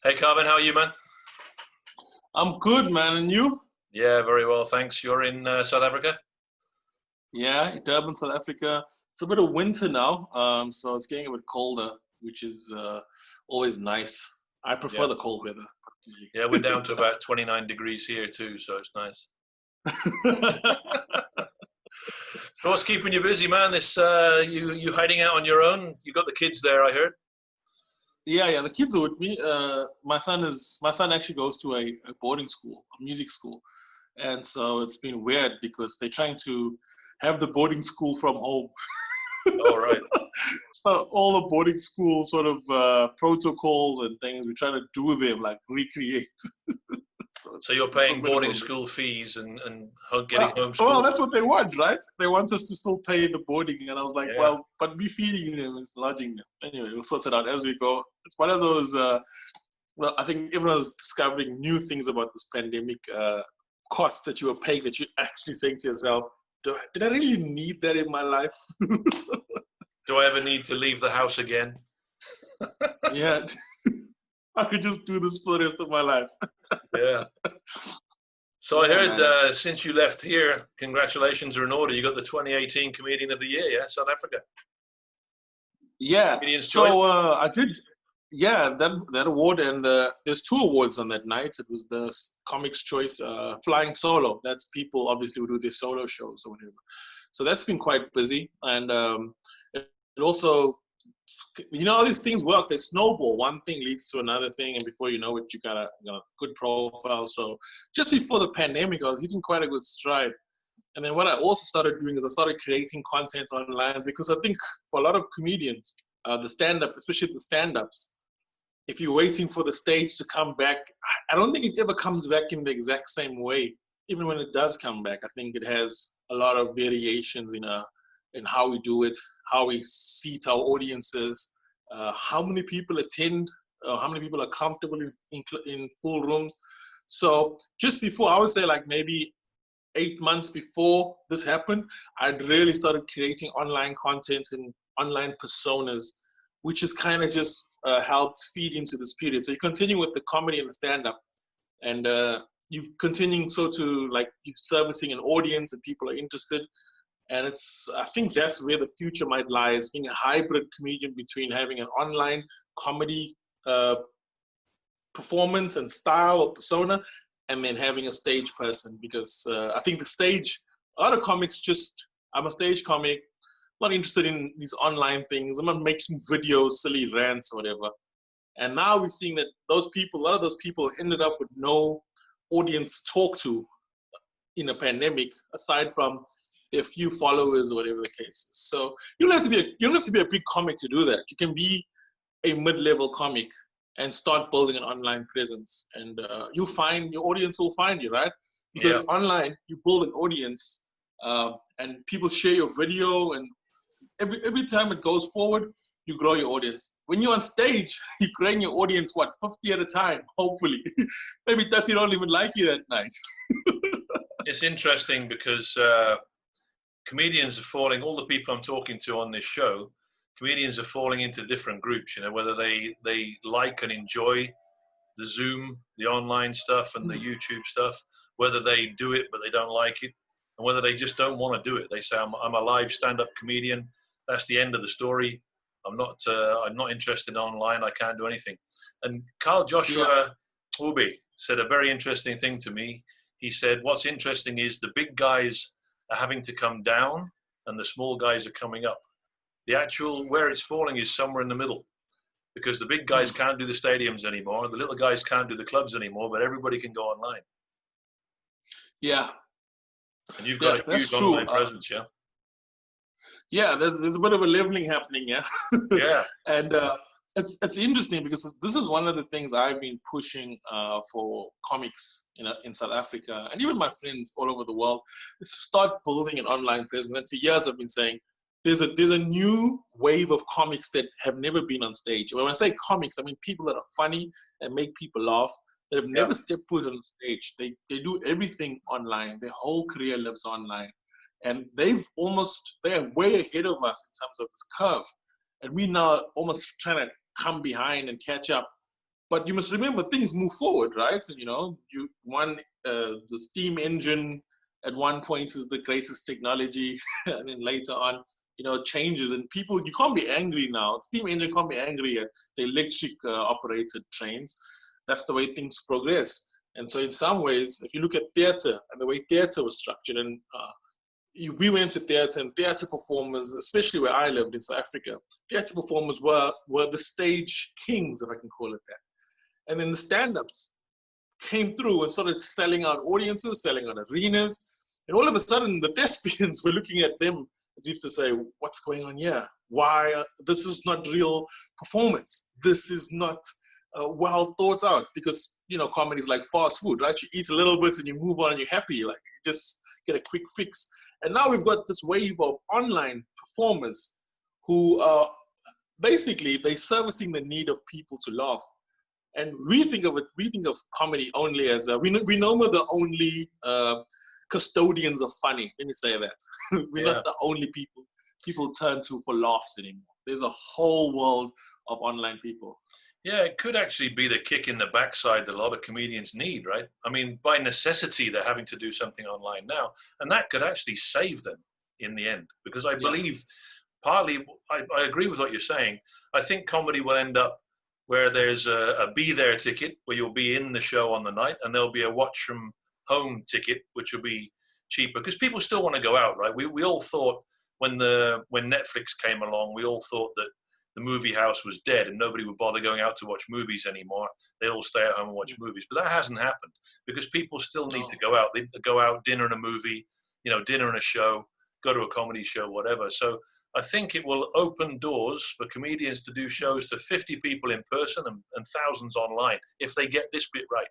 Hey Carvin, how are you, man? I'm good, man. And you? Yeah, very well, thanks. You're in South Africa? Yeah, Durban, South Africa. It's a bit of winter now, so it's getting a bit colder, which is always nice. I Yeah. prefer the cold weather, Yeah, we're down to about 29 degrees here too, so it's nice. personally. So what's keeping you busy, man? This you hiding out on your own? You got the kids there, I heard. Yeah. The kids are with me. My son actually goes to a boarding school, a music school, and so it's been weird because they're trying to have the boarding school from home. Oh, right. All the boarding school sort of protocols and things we try to do them like recreate. So So you're it's a paying bit of boarding a school fees and getting well, homeschooled? that's what they want, right? They want us to still pay the boarding, and I was like, Yeah. well, but be feeding them and lodging them. Anyway, we'll sort it out as we go. It's one of those. Well, I think everyone's discovering new things about this pandemic. Costs that you are paying that you're actually saying to yourself, did I really need that in my life? Do I ever need to leave the house again? Yeah, I could just do this for the rest of my life. Yeah. So I Yeah, heard man. since you left here, congratulations are in order. You got the 2018 Comedian of the Year, yeah, South Africa. Yeah. Comedian's Choice. So I did. Yeah, that award and there's two awards on that night. It was the Comics Choice Flying Solo. That's people obviously who do their solo shows or whatever. So that's been quite busy, and it also, how these things work. They snowball. One thing leads to another thing, and before you know it, you got a good profile. So just before the pandemic, I was hitting quite a good stride. And then what I also started doing is I started creating content online because I think for a lot of comedians, the stand-up, especially the stand-ups, if you're waiting for the stage to come back, I don't think it ever comes back in the exact same way. Even when it does come back, I think it has a lot of variations in how we do it, how we seat our audiences, how many people attend, how many people are comfortable in full rooms. So just before, I would say like maybe 8 months before this happened, I'd really started creating online content and online personas, which has kind of just helped feed into this period. So you continue with the comedy and the stand-up, and you continue so to like you servicing an audience and people are interested. And I think that's where the future might lie, is being a hybrid comedian between having an online comedy uh, performance and style or persona, and then having a stage person. Because I think the stage, a lot of comics just, I'm a stage comic, not interested in these online things. I'm not making videos, silly rants, or whatever. And now we're seeing that those people, a lot of those people ended up with no audience to talk to in a pandemic, aside from their few followers or whatever the case is. So you don't have to be a big comic to do that. You can be a mid-level comic and start building an online presence, and you'll find your audience will find you, right? Yeah. Because online you build an audience, and people share your video, and every time it goes forward, you grow your audience. When you're on stage, you're growing your audience, what, 50 at a time, hopefully. Maybe 30 don't even like you that night. It's interesting because comedians are falling, all the people I'm talking to on this show, comedians are falling into different groups, whether they like and enjoy the Zoom, the online stuff and the YouTube stuff, whether they do it but they don't like it, and whether they just don't want to do it. They say, I'm a live stand-up comedian. That's the end of the story. I'm not interested in online. I can't do anything. And Carl Yeah, Joshua Ubi said a very interesting thing to me. He said, what's interesting is the big guys are having to come down and the small guys are coming up. The actual where it's falling is somewhere in the middle, because the big guys mm. can't do the stadiums anymore, the little guys can't do the clubs anymore, but everybody can go online. Yeah, And you've got yeah, a that's huge true. online presence, yeah? Yeah, there's a bit of a leveling happening, yeah. Yeah, And it's interesting because this is one of the things I've been pushing for comics in South Africa, and even my friends all over the world, is to start building an online presence. And for years I've been saying there's a new wave of comics that have never been on stage. When I say comics, I mean people that are funny and make people laugh, that have yeah. never stepped foot on stage. They do everything online. Their whole career lives they are way ahead of us in terms of this curve, and we now almost trying to come behind and catch up. But you must remember things move forward, right? So, the steam engine at one point is the greatest technology, and then later on, it changes, and you can't be angry now. Steam engine can't be angry at the electric operated trains. That's the way things progress. And so in some ways, if you look at theater and the way theater was structured, and we went to theater, and theater performers, especially where I lived in South Africa, theater performers were the stage kings, if I can call it that. And then the stand-ups came through and started selling out audiences, selling out arenas. And all of a sudden, the thespians were looking at them as if to say, what's going on here? Why? This is not real performance. This is not well thought out, because, comedy is like fast food, right? You eat a little bit and you move on and you're happy. Like, you just get a quick fix. And now we've got this wave of online performers who are basically, they're servicing the need of people to laugh. And we think of comedy only as we know we're the only custodians of funny. Let me say that. We're not the only people turn to for laughs anymore. There's a whole world of online people. Yeah, it could actually be the kick in the backside that a lot of comedians need, right? I mean, by necessity, they're having to do something online now, and that could actually save them in the end. Because I believe, partly, I agree with what you're saying. I think comedy will end up where there's a be there ticket, where you'll be in the show on the night, and there'll be a watch from home ticket, which will be cheaper, because people still want to go out, right? We all thought when Netflix came along, we all thought that the movie house was dead and nobody would bother going out to watch movies anymore. They all stay at home and watch movies. But that hasn't happened, because people still need to go out. They go out, dinner and a movie, dinner and a show, go to a comedy show, whatever. So I think it will open doors for comedians to do shows to 50 people in person and thousands online if they get this bit right.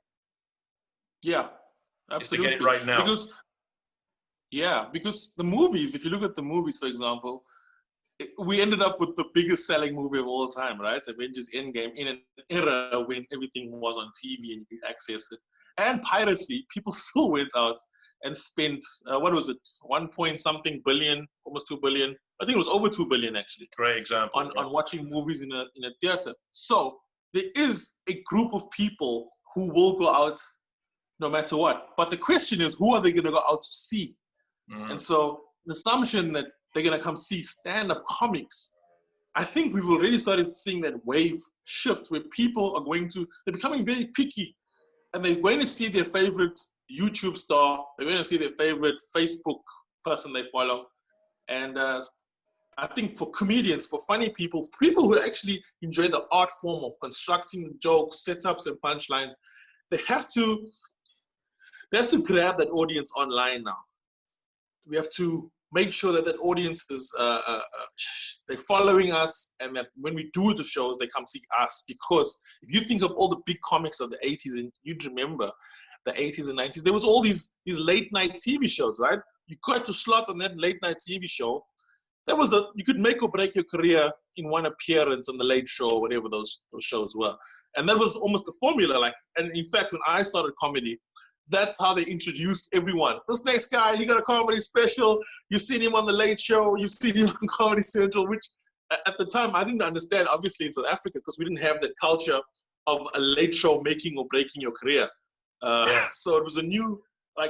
Yeah, absolutely. If they get it right now. Because the movies, if you look at the movies, for example, we ended up with the biggest selling movie of all time, right? Avengers Endgame, in an era when everything was on TV and you could access it. And piracy, people still went out and spent, 1 point something billion, almost 2 billion. I think it was over 2 billion actually. Great example. On watching movies in a theater. So there is a group of people who will go out no matter what. But the question is, who are they going to go out to see? And so the assumption that they're going to come see stand-up comics, I think we've already started seeing that wave shift where people are they're becoming very picky, and they're going to see their favorite YouTube star, they're going to see their favorite Facebook person they follow. And I think for comedians, for funny people who actually enjoy the art form of constructing jokes, setups, and punchlines, they have to grab that audience online now. We have to make sure that audience is they're following us, and that when we do the shows, they come see us. Because if you think of all the big comics of the 80s, and you'd remember the 80s and 90s, there was all these late night TV shows, right? You got to slot on that late night TV show. That was you could make or break your career in one appearance on the Late Show or whatever those shows were. And that was almost the formula. And in fact, when I started comedy, that's how they introduced everyone. This next guy, he got a comedy special. You've seen him on the Late Show. You've seen him on Comedy Central, which at the time I didn't understand, obviously, in South Africa, because we didn't have that culture of a late show making or breaking your career. So it was a new,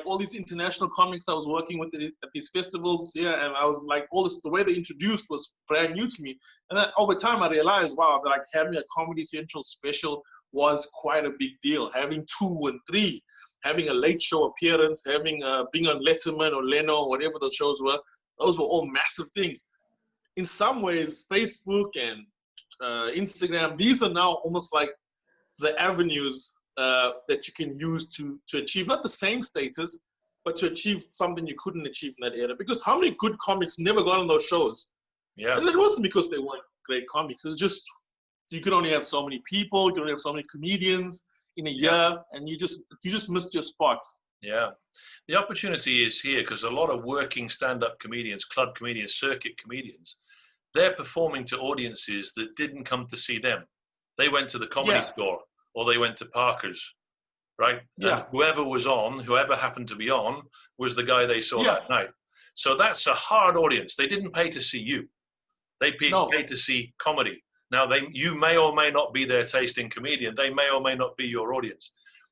all these international comics I was working with at these festivals. And I was like, the way they introduced was brand new to me. And then over time I realized, wow, having a Comedy Central special was quite a big deal. Having 2 and 3. Having a late show appearance, having being on Letterman or Leno, whatever those shows were, those were all massive things. In some ways, Facebook and Instagram, these are now almost like the avenues that you can use to achieve not the same status, but to achieve something you couldn't achieve in that era. Because how many good comics never got on those shows? Yeah. And it wasn't because they weren't great comics. It's just you could only have so many people, you could only have so many comedians in a year, and you just missed your spot. Yeah, the opportunity is here, because a lot of working stand-up comedians, club comedians, circuit comedians, they're performing to audiences that didn't come to see them. They went to the Comedy Store, or they went to Parker's, right? Yeah. And whoever happened to be on, was the guy they saw that night. So that's a hard audience. They didn't pay to see you. They paid to see comedy. Now, you may or may not be their tasting comedian. They may or may not be your audience.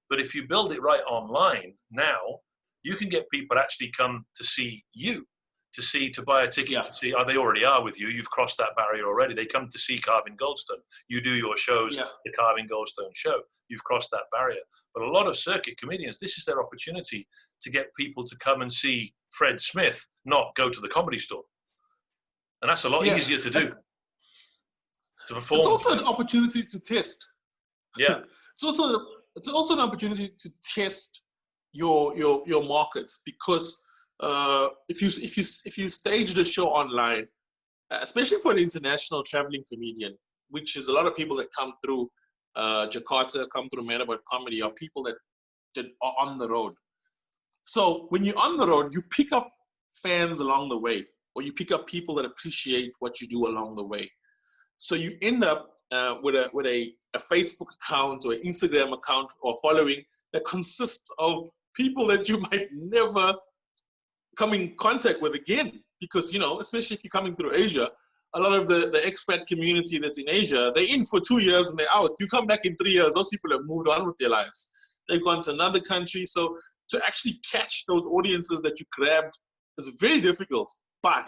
But if you build it right online now, you can get people actually come to see you, to buy a ticket, to see, they already are with you. You've crossed that barrier already. They come to see Carvin Goldstone. You do your shows, the Carvin Goldstone show. You've crossed that barrier. But a lot of circuit comedians, this is their opportunity to get people to come and see Fred Smith, not go to the Comedy Store. And that's a lot easier to do. To perform. It's also an opportunity to test. Yeah. It's also an opportunity to test your market, because if you stage the show online, especially for an international traveling comedian, which is a lot of people that come through Jakarta, come through Metabot Comedy, are people that are on the road. So when you're on the road, you pick up fans along the way, or you pick up people that appreciate what you do along the way. So you end up with a Facebook account or an Instagram account or following that consists of people that you might never come in contact with again, because, you know, especially if you're coming through Asia, a lot of the expat community that's in Asia, they're in for 2 years and they're out. You come back in 3 years, those people have moved on with their lives. They've gone to another country. So to actually catch those audiences that you grabbed is very difficult. But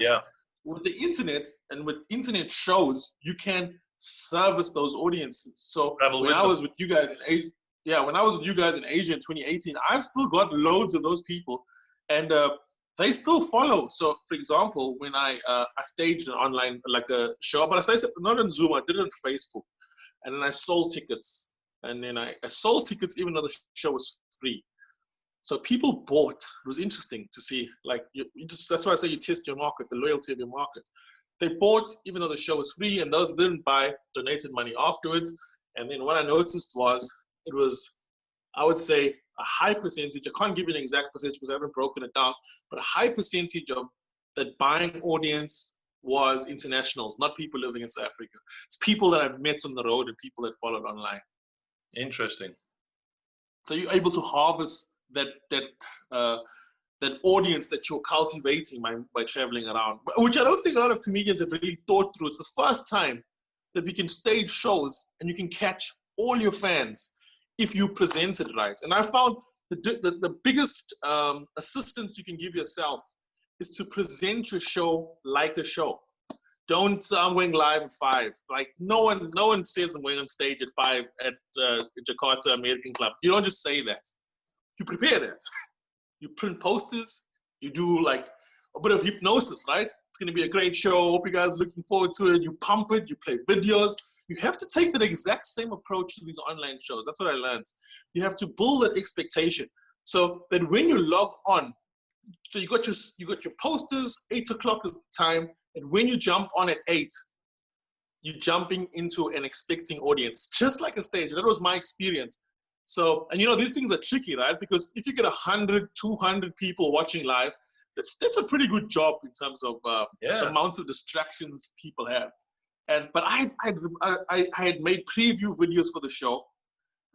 with the internet and with internet shows, you can service those audiences. So when I was with you guys in Asia, when I was with you guys in Asia in 2018, I've still got loads of those people, and they still follow. So, for example, when I staged an online, like a show, but I staged it not on Zoom, I did it on Facebook, and then I sold tickets, and then I sold tickets even though the show was free. So people bought. It was interesting to see, like, that's why I say you test your market, the loyalty of your market. They bought even though the show was free, and those didn't buy donated money afterwards. And then what I noticed was, it was, I would say, a high percentage, I can't give you an exact percentage because I haven't broken it down, but a high percentage of that buying audience was internationals, not people living in South Africa. It's people that I've met on the road and people that followed online. Interesting. So you're able to harvest that audience that you're cultivating by traveling around, which I don't think a lot of comedians have really thought through. It's the first time that we can stage shows and you can catch all your fans if you present it right. And I found the biggest assistance you can give yourself is to present your show like a show. Don't I'm going live at 5. Like no one says I'm going on stage at 5 at Jakarta American Club. You don't just say that. You prepare that. You print posters. You do like a bit of hypnosis, right? It's going to be a great show. Hope you guys are looking forward to it. You pump it. You play videos. You have to take that exact same approach to these online shows. That's what I learned. You have to build that expectation so that when you log on, so you got your posters. 8 o'clock is the time, and when you jump on at 8, you're jumping into an expecting audience, just like a stage. That was my experience. So, and you know, these things are tricky, right? Because if you get 100, 200 people watching live, that's a pretty good job in terms of the amount of distractions people have. But I had made preview videos for the show.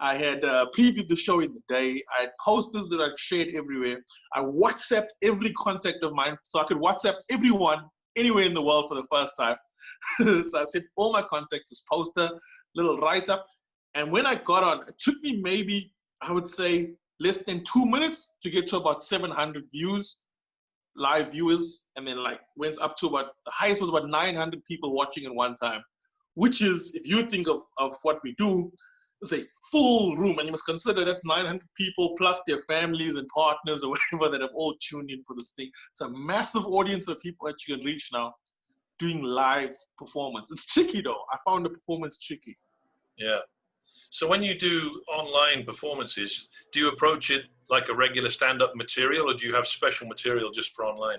I had previewed the show in the day. I had posters that I shared everywhere. I WhatsApped every contact of mine, so I could WhatsApp everyone anywhere in the world for the first time. So I sent all my contacts this poster, little write-up. And when I got on, it took me maybe, I would say, less than 2 minutes to get to about 700 views, live viewers. And then like went up to about, the highest was about 900 people watching at one time, which is, if you think of what we do, it's a full room. And you must consider that's 900 people plus their families and partners or whatever that have all tuned in for this thing. It's a massive audience of people that you can reach now doing live performance. It's tricky though. I found the performance tricky. Yeah. So when you do online performances, do you approach it like a regular stand-up material, or do you have special material just for online?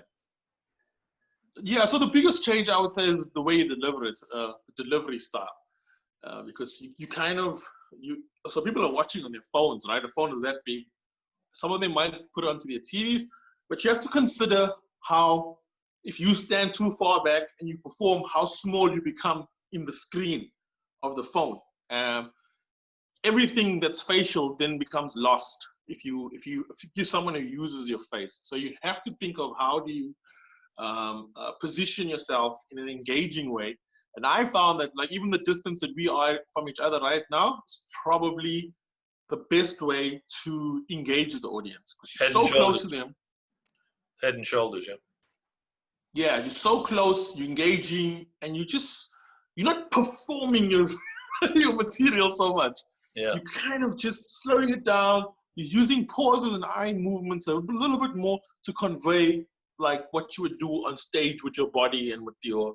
Yeah, so the biggest change I would say is the way you deliver it, the delivery style. Because so people are watching on their phones, right? The phone is that big. Some of them might put it onto their TVs, but you have to consider how, if you stand too far back and you perform, how small you become in the screen of the phone. Everything that's facial then becomes lost if you're someone who uses your face. So you have to think of how do you position yourself in an engaging way, And I found that like even the distance that we are from each other right now is probably the best way to engage with the audience because you're so close to them. Head and shoulders, yeah. Yeah, you're so close, you're engaging, and you're not performing your your material so much. Yeah. You're kind of just slowing it down. You're using pauses and eye movements a little bit more to convey like what you would do on stage with your body and with your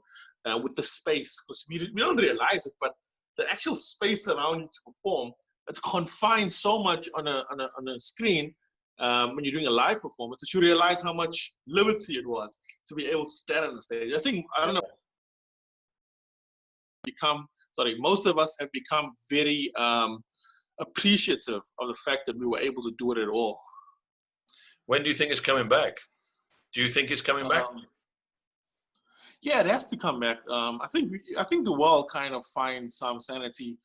with the space. Because we don't realize it, but the actual space around you to perform, it's confined so much on a screen when you're doing a live performance that you realize how much liberty it was to be able to stand on the stage. I don't know. Most of us have become very appreciative of the fact that we were able to do it at all. When do you think it's coming back? Do you think it's coming back? Yeah, it has to come back. I think the world kind of finds some sanity,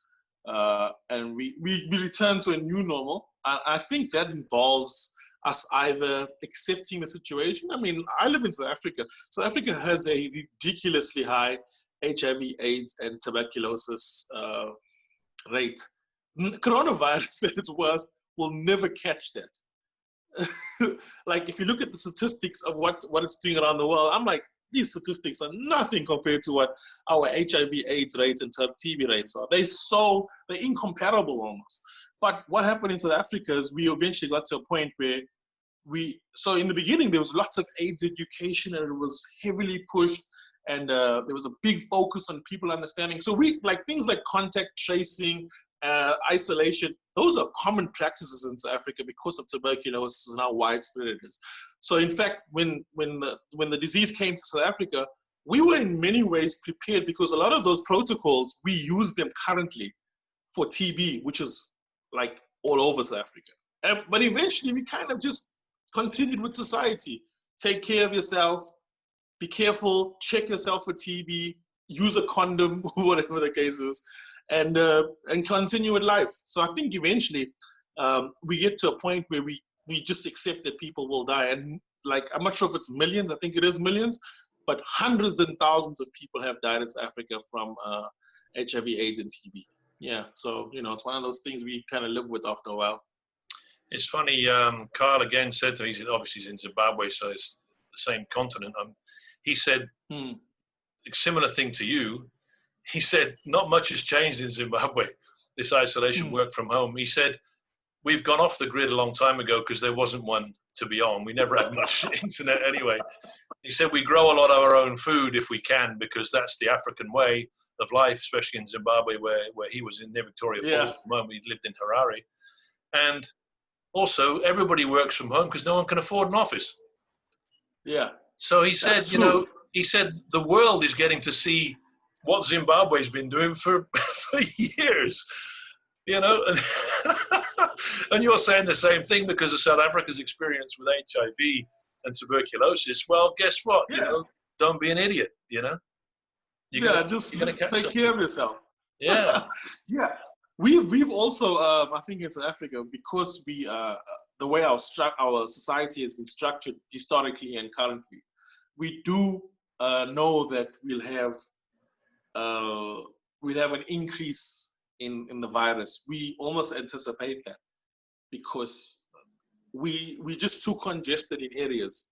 and we return to a new normal. I think that involves us either accepting the situation. I mean, I live in South Africa. South Africa has a ridiculously high HIV/AIDS and tuberculosis rate. Coronavirus at its worst will never catch that. Like if you look at the statistics of what it's doing around the world, I'm like, these statistics are nothing compared to what our HIV/AIDS rates and TB rates are. They're incomparable almost. But what happened in South Africa is we eventually got to a point where so in the beginning there was lots of AIDS education and it was heavily pushed, and there was a big focus on people understanding. So things like contact tracing, isolation, those are common practices in South Africa because of tuberculosis and how widespread it is. So in fact, when the disease came to South Africa, we were in many ways prepared because a lot of those protocols, we use them currently for TB, which is like all over South Africa. But eventually we kind of just continued with society. Take care of yourself, be careful, check yourself for TB, use a condom, whatever the case is, and continue with life. So I think eventually we get to a point where we just accept that people will die. And like, I'm not sure if it's millions, I think it is millions, but hundreds and thousands of people have died in South Africa from HIV/AIDS and TB. Yeah, so, it's one of those things we kind of live with after a while. It's funny, Carl again said to me, obviously he's in Zimbabwe, so it's the same continent. He said, a similar thing to you. He said, not much has changed in Zimbabwe, this isolation, work from home. He said, we've gone off the grid a long time ago because there wasn't one to be on. We never had much internet anyway. He said, we grow a lot of our own food if we can because that's the African way of life, especially in Zimbabwe where he was in near Victoria Falls at the moment. He lived in Harare. And also, everybody works from home because no one can afford an office. Yeah. So he said, he said the world is getting to see what Zimbabwe's been doing for years, and you're saying the same thing because of South Africa's experience with HIV and tuberculosis. Well, guess what? Don't be an idiot. Just take care of yourself. Yeah. Yeah. We've also, I think in South Africa, because the way our society has been structured historically and currently, we do know that we'll have an increase in the virus. We almost anticipate that because we just too congested in areas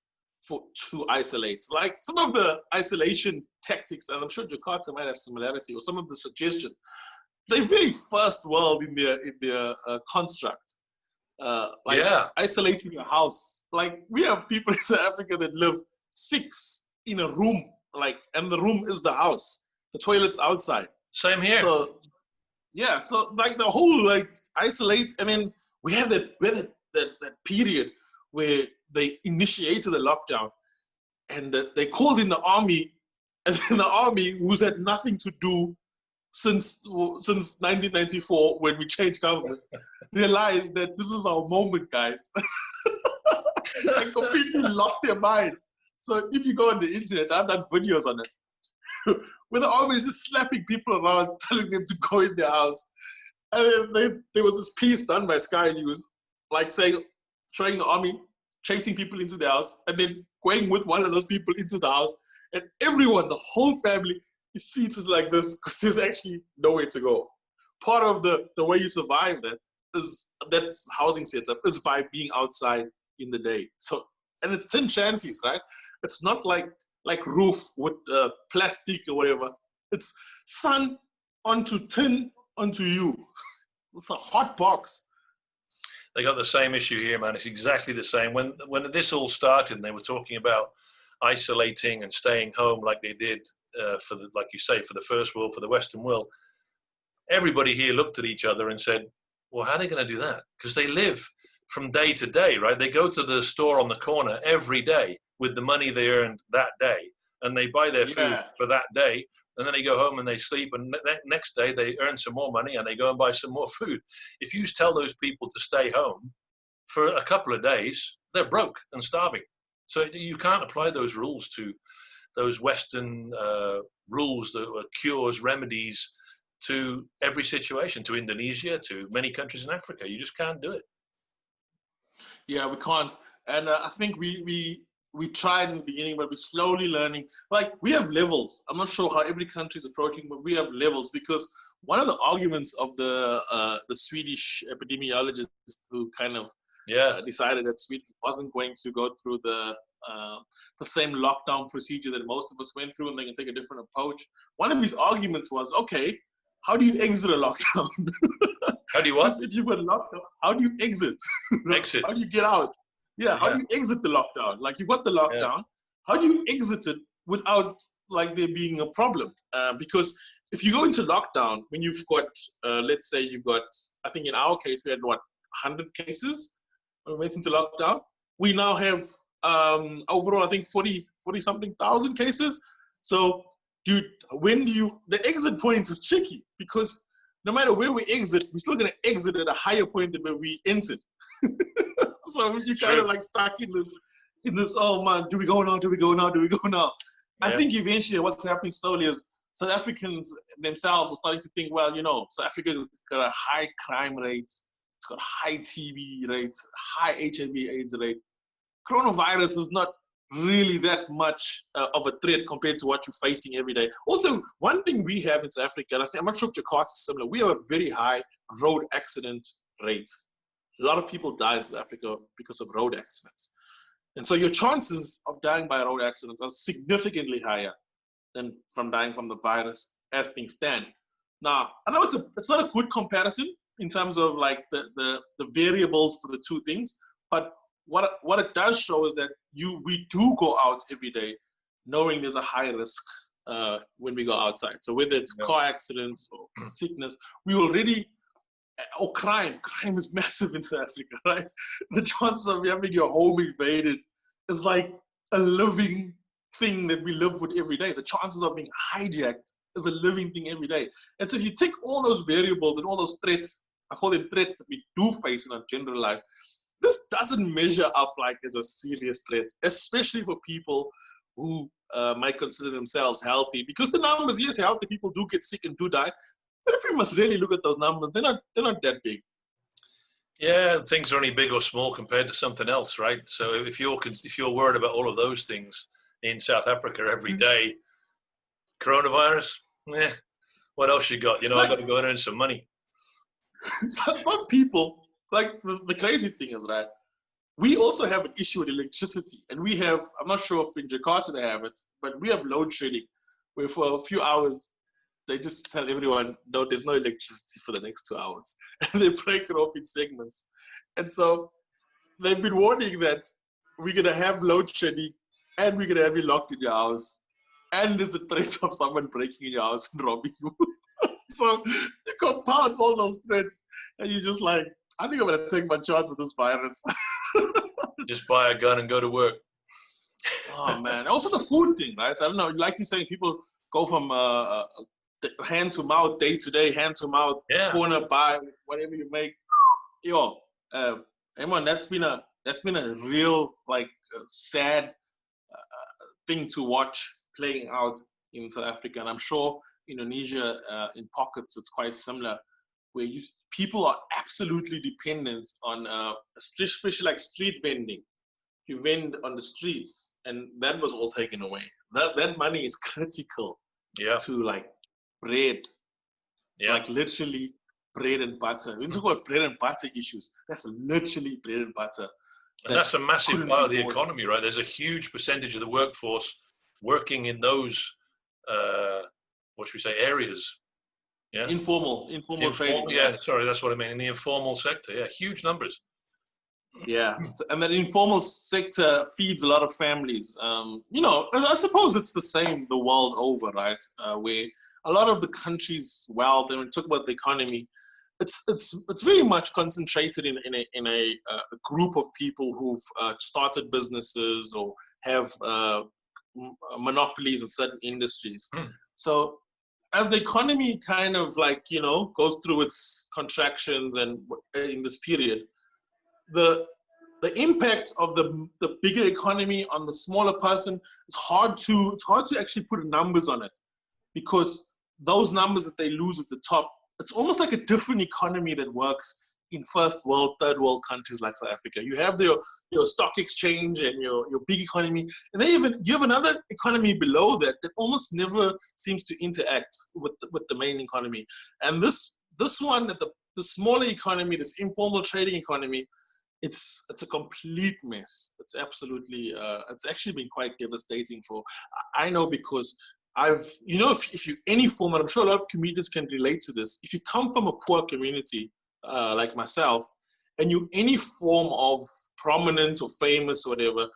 to isolate. Like some of the isolation tactics, and I'm sure Jakarta might have similarity, or some of the suggestions, they're very first world in their construct. Isolating your house. Like we have people in South Africa that live 6 in a room, and the room is the house. The toilet's outside. Same here. So like the whole isolate, and then we had that period where they initiated the lockdown, and they called in the army, and then the army, who's had nothing to do since 1994 when we changed government, realized that this is our moment, guys. And completely lost their minds. So if you go on the internet, I've done videos on it, where the army is just slapping people around, telling them to go in their house. And then there was this piece done by Sky News, showing the army chasing people into the house, and then going with one of those people into the house, and everyone, the whole family, seated like this because there's actually nowhere to go. Part of the way you survive that housing setup is by being outside in the day. So, and it's tin shanties, right? It's not like roof with plastic or whatever. It's sun onto tin onto you. It's a hot box. They got the same issue here, man. It's exactly the same. When this all started, and they were talking about isolating and staying home, like they did like you say, for the first world, for the Western world. Everybody here looked at each other and said, "Well, how are they going to do that?" Because they live from day to day, right? They go to the store on the corner every day with the money they earned that day, and they buy their food for that day. And then they go home and they sleep, and next day they earn some more money and they go and buy some more food. If you tell those people to stay home for a couple of days, they're broke and starving. So you can't apply those rules to those Western rules, that cures, remedies to every situation, to Indonesia, to many countries in Africa. You just can't do it. Yeah, we can't. And I think we tried in the beginning, but we're slowly learning. Like, we have levels. I'm not sure how every country is approaching, but we have levels, because one of the arguments of the Swedish epidemiologist who kind of decided that Sweden wasn't going to go through the same lockdown procedure that most of us went through, and they can take a different approach. One of his arguments was, okay, how do you exit a lockdown? How do you what? If you've got a lockdown, how do you exit? Exit. How do you get out? Yeah, how do you exit the lockdown? Like, you got the lockdown, how do you exit it without like there being a problem? Because if you go into lockdown when you've got, let's say you've got, I think in our case we had 100 cases when we went into lockdown. We now have overall I think 40 something thousand cases. So dude, the exit point is tricky, because no matter where we exit, we're still gonna exit at a higher point than where we entered. So you kind of like stuck in this, oh man, do we go now? Do we go now? Do we go now? Yeah. I think eventually what's happening slowly is South Africans themselves are starting to think, well, South Africa's got a high crime rate, it's got high TB rates, high HIV/AIDS rate. Coronavirus is not really that much of a threat compared to what you're facing every day. Also, one thing we have in South Africa, and I'm not sure if Jakarta is similar, we have a very high road accident rate. A lot of people die in South Africa because of road accidents. And so your chances of dying by a road accident are significantly higher than from dying from the virus as things stand. Now, I know it's not a good comparison in terms of like the variables for the two things, but what it does show is that we do go out every day knowing there's a high risk when we go outside. So whether it's car accidents or sickness, we already, or crime is massive in South Africa, right? The chances of having your home invaded is like a living thing that we live with every day. The chances of being hijacked is a living thing every day. And so if you take all those variables and all those threats, I call them threats that we do face in our general life, this doesn't measure up like as a serious threat, especially for people who might consider themselves healthy. Because the numbers, yes, healthy people do get sick and do die, but if we must really look at those numbers, they're not that big. Yeah, things are only big or small compared to something else, right? So if you're worried about all of those things in South Africa every day, coronavirus, what else you got? I got to go and earn some money. Some people, like the crazy thing is, right, we also have an issue with electricity, and we have, I'm not sure if in Jakarta they have it, but we have load shedding, where for a few hours they just tell everyone, no, there's no electricity for the next 2 hours. And they break it off in segments. And so they've been warning that we're going to have load shedding, and we're going to have you locked in your house. And there's a threat of someone breaking in your house and robbing you. So you compound all those threats, and you're just like, I think I'm going to take my chance with this virus. Just buy a gun and go to work. Oh, man. Also the food thing, right? So I don't know, like you're saying, people go from hand to mouth, day to day, hand to mouth, corner by, whatever you make. Yo, Eamon, that's been a real like sad thing to watch playing out in South Africa, and I'm sure Indonesia in pockets it's quite similar, where people are absolutely dependent on especially like street vending. You vend on the streets, and that was all taken away. That money is critical Yeah. to like bread, Yeah. like literally bread and butter. When you talk about bread and butter issues, that's literally bread and butter And that that's a massive couldn't part be of the bought. economy, right? There's a huge percentage of the workforce working in those, what should we say, areas. Yeah. Informal trading, yeah. Yeah, sorry, that's what I mean. In the informal sector, yeah, huge numbers. Yeah, and that informal sector feeds a lot of families. You know, I suppose it's the same the world over, right? Where a lot of the country's wealth, and when we talk about the economy, it's very much concentrated in a group of people who've started businesses or have monopolies in certain industries. Hmm. So as the economy kind of like goes through its contractions and in this period, the impact of the bigger economy on the smaller person, it's hard to actually put numbers on it, because those numbers that they lose at the top, it's almost like a different economy that works in first world, third world countries like South Africa. You have your stock exchange and your big economy, and then you have another economy below that that almost never seems to interact with the main economy. And this one, the smaller economy, this informal trading economy, it's a complete mess. It's absolutely it's actually been quite devastating for, I know, because if you any form, and I'm sure a lot of comedians can relate to this, if you come from a poor community like myself, and you any form of prominent or famous or whatever,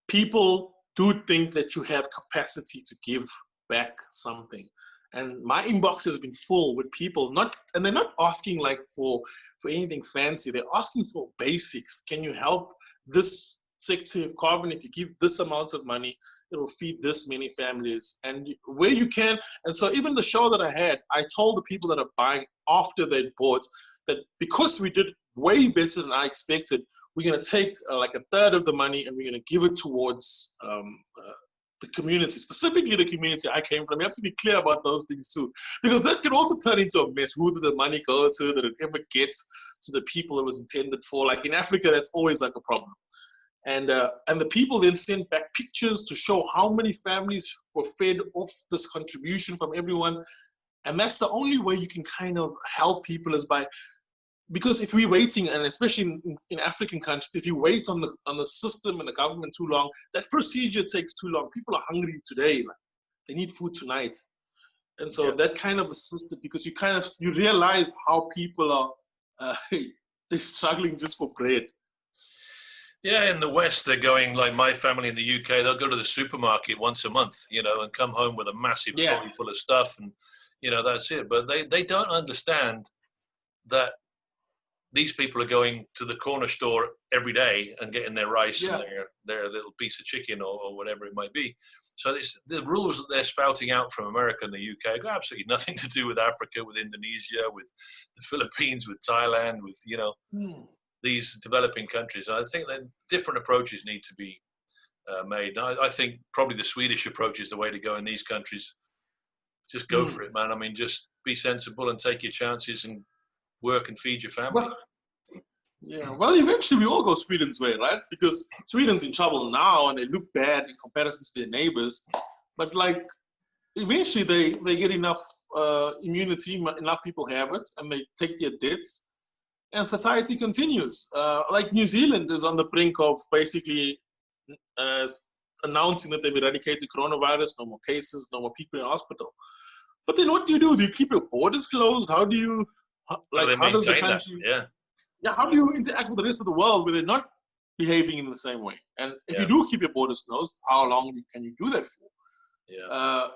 people do think that you have capacity to give back something. And my inbox has been full with people, and they're not asking like for anything fancy. They're asking for basics. Can you help this sector of Carvin? If you give this amount of money, it'll feed this many families, and where you can. And so even the show that I had, I told the people that are buying after they'd bought that because we did way better than I expected, we're going to take like a third of the money and we're going to give it towards the community, specifically the community I came from. You have to be clear about those things too, because that can also turn into a mess. Who did the money go to? Did it ever get to the people it was intended for? Like in Africa, that's always like a problem. And the people then sent back pictures to show how many families were fed off this contribution from everyone. And that's the only way you can kind of help people, is by, because if we're waiting, and especially in African countries, if you wait on the system and the government too long, that procedure takes too long. People are hungry today, like, they need food tonight. And so that kind of a system, because you realize how people are they're struggling just for bread. Yeah, in the West, they're going, like my family in the UK, they'll go to the supermarket once a month, and come home with a massive trolley full of stuff, and, that's it. But they don't understand that these people are going to the corner store every day and getting their rice and their little piece of chicken or whatever it might be. So the rules that they're spouting out from America and the UK have got absolutely nothing to do with Africa, with Indonesia, with the Philippines, with Thailand, with, these developing countries. I think that different approaches need to be made. I think probably the Swedish approach is the way to go in these countries. Just go for it, man. I mean, just be sensible and take your chances and work and feed your family. Well, eventually we all go Sweden's way, right? Because Sweden's in trouble now and they look bad in comparison to their neighbors. But like, eventually they get enough immunity, enough people have it, and they take their debts, and society continues. Like New Zealand is on the brink of basically announcing that they've eradicated coronavirus, no more cases, no more people in hospital. But then what do? Do you keep your borders closed? How do you, like, how does the country, how do you interact with the rest of the world where they're not behaving in the same way? And if you do keep your borders closed, how long can you do that for?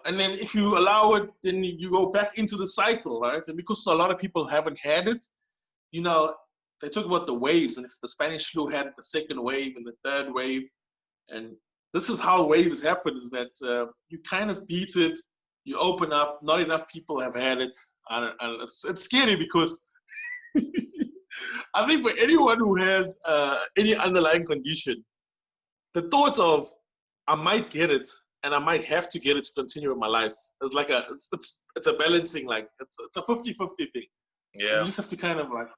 And then if you allow it, then you go back into the cycle, right? And because a lot of people haven't had it, they talk about the waves, and if the Spanish flu had the second wave and the third wave, and this is how waves happen, is that you kind of beat it, you open up, not enough people have had it, and it's scary because I think for anyone who has any underlying condition, the thought of I might get it and I might have to get it to continue with my life is like it's a balancing, like it's a 50-50 thing. Yeah. You just have to kind of like,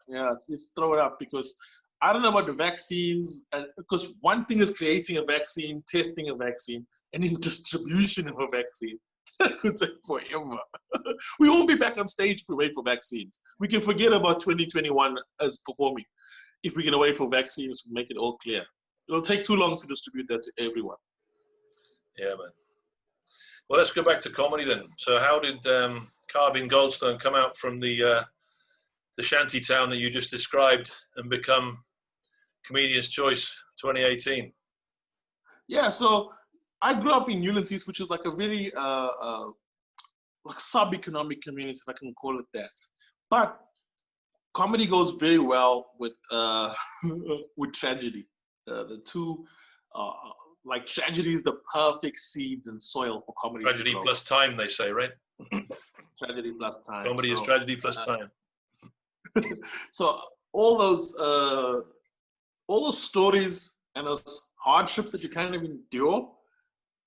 just throw it up, because I don't know about the vaccines, because one thing is creating a vaccine, testing a vaccine, and then distribution of a vaccine. That could take forever. We won't be back on stage if we wait for vaccines. We can forget about 2021 as performing if we can wait for vaccines to make it all clear. It'll take too long to distribute that to everyone. Yeah, man. Well, let's go back to comedy then. So how did Carvin Goldstone come out from the shanty town that you just described and become Comedian's Choice 2018? Yeah, so I grew up in Ulysses, which is like a very like sub-economic community, if I can call it that. But comedy goes very well with with tragedy. The two, like tragedy is the perfect seeds and soil for comedy. Tragedy plus time, they say, right? Tragedy plus time. Comedy is tragedy plus time. So all those stories and those hardships that you kind of endure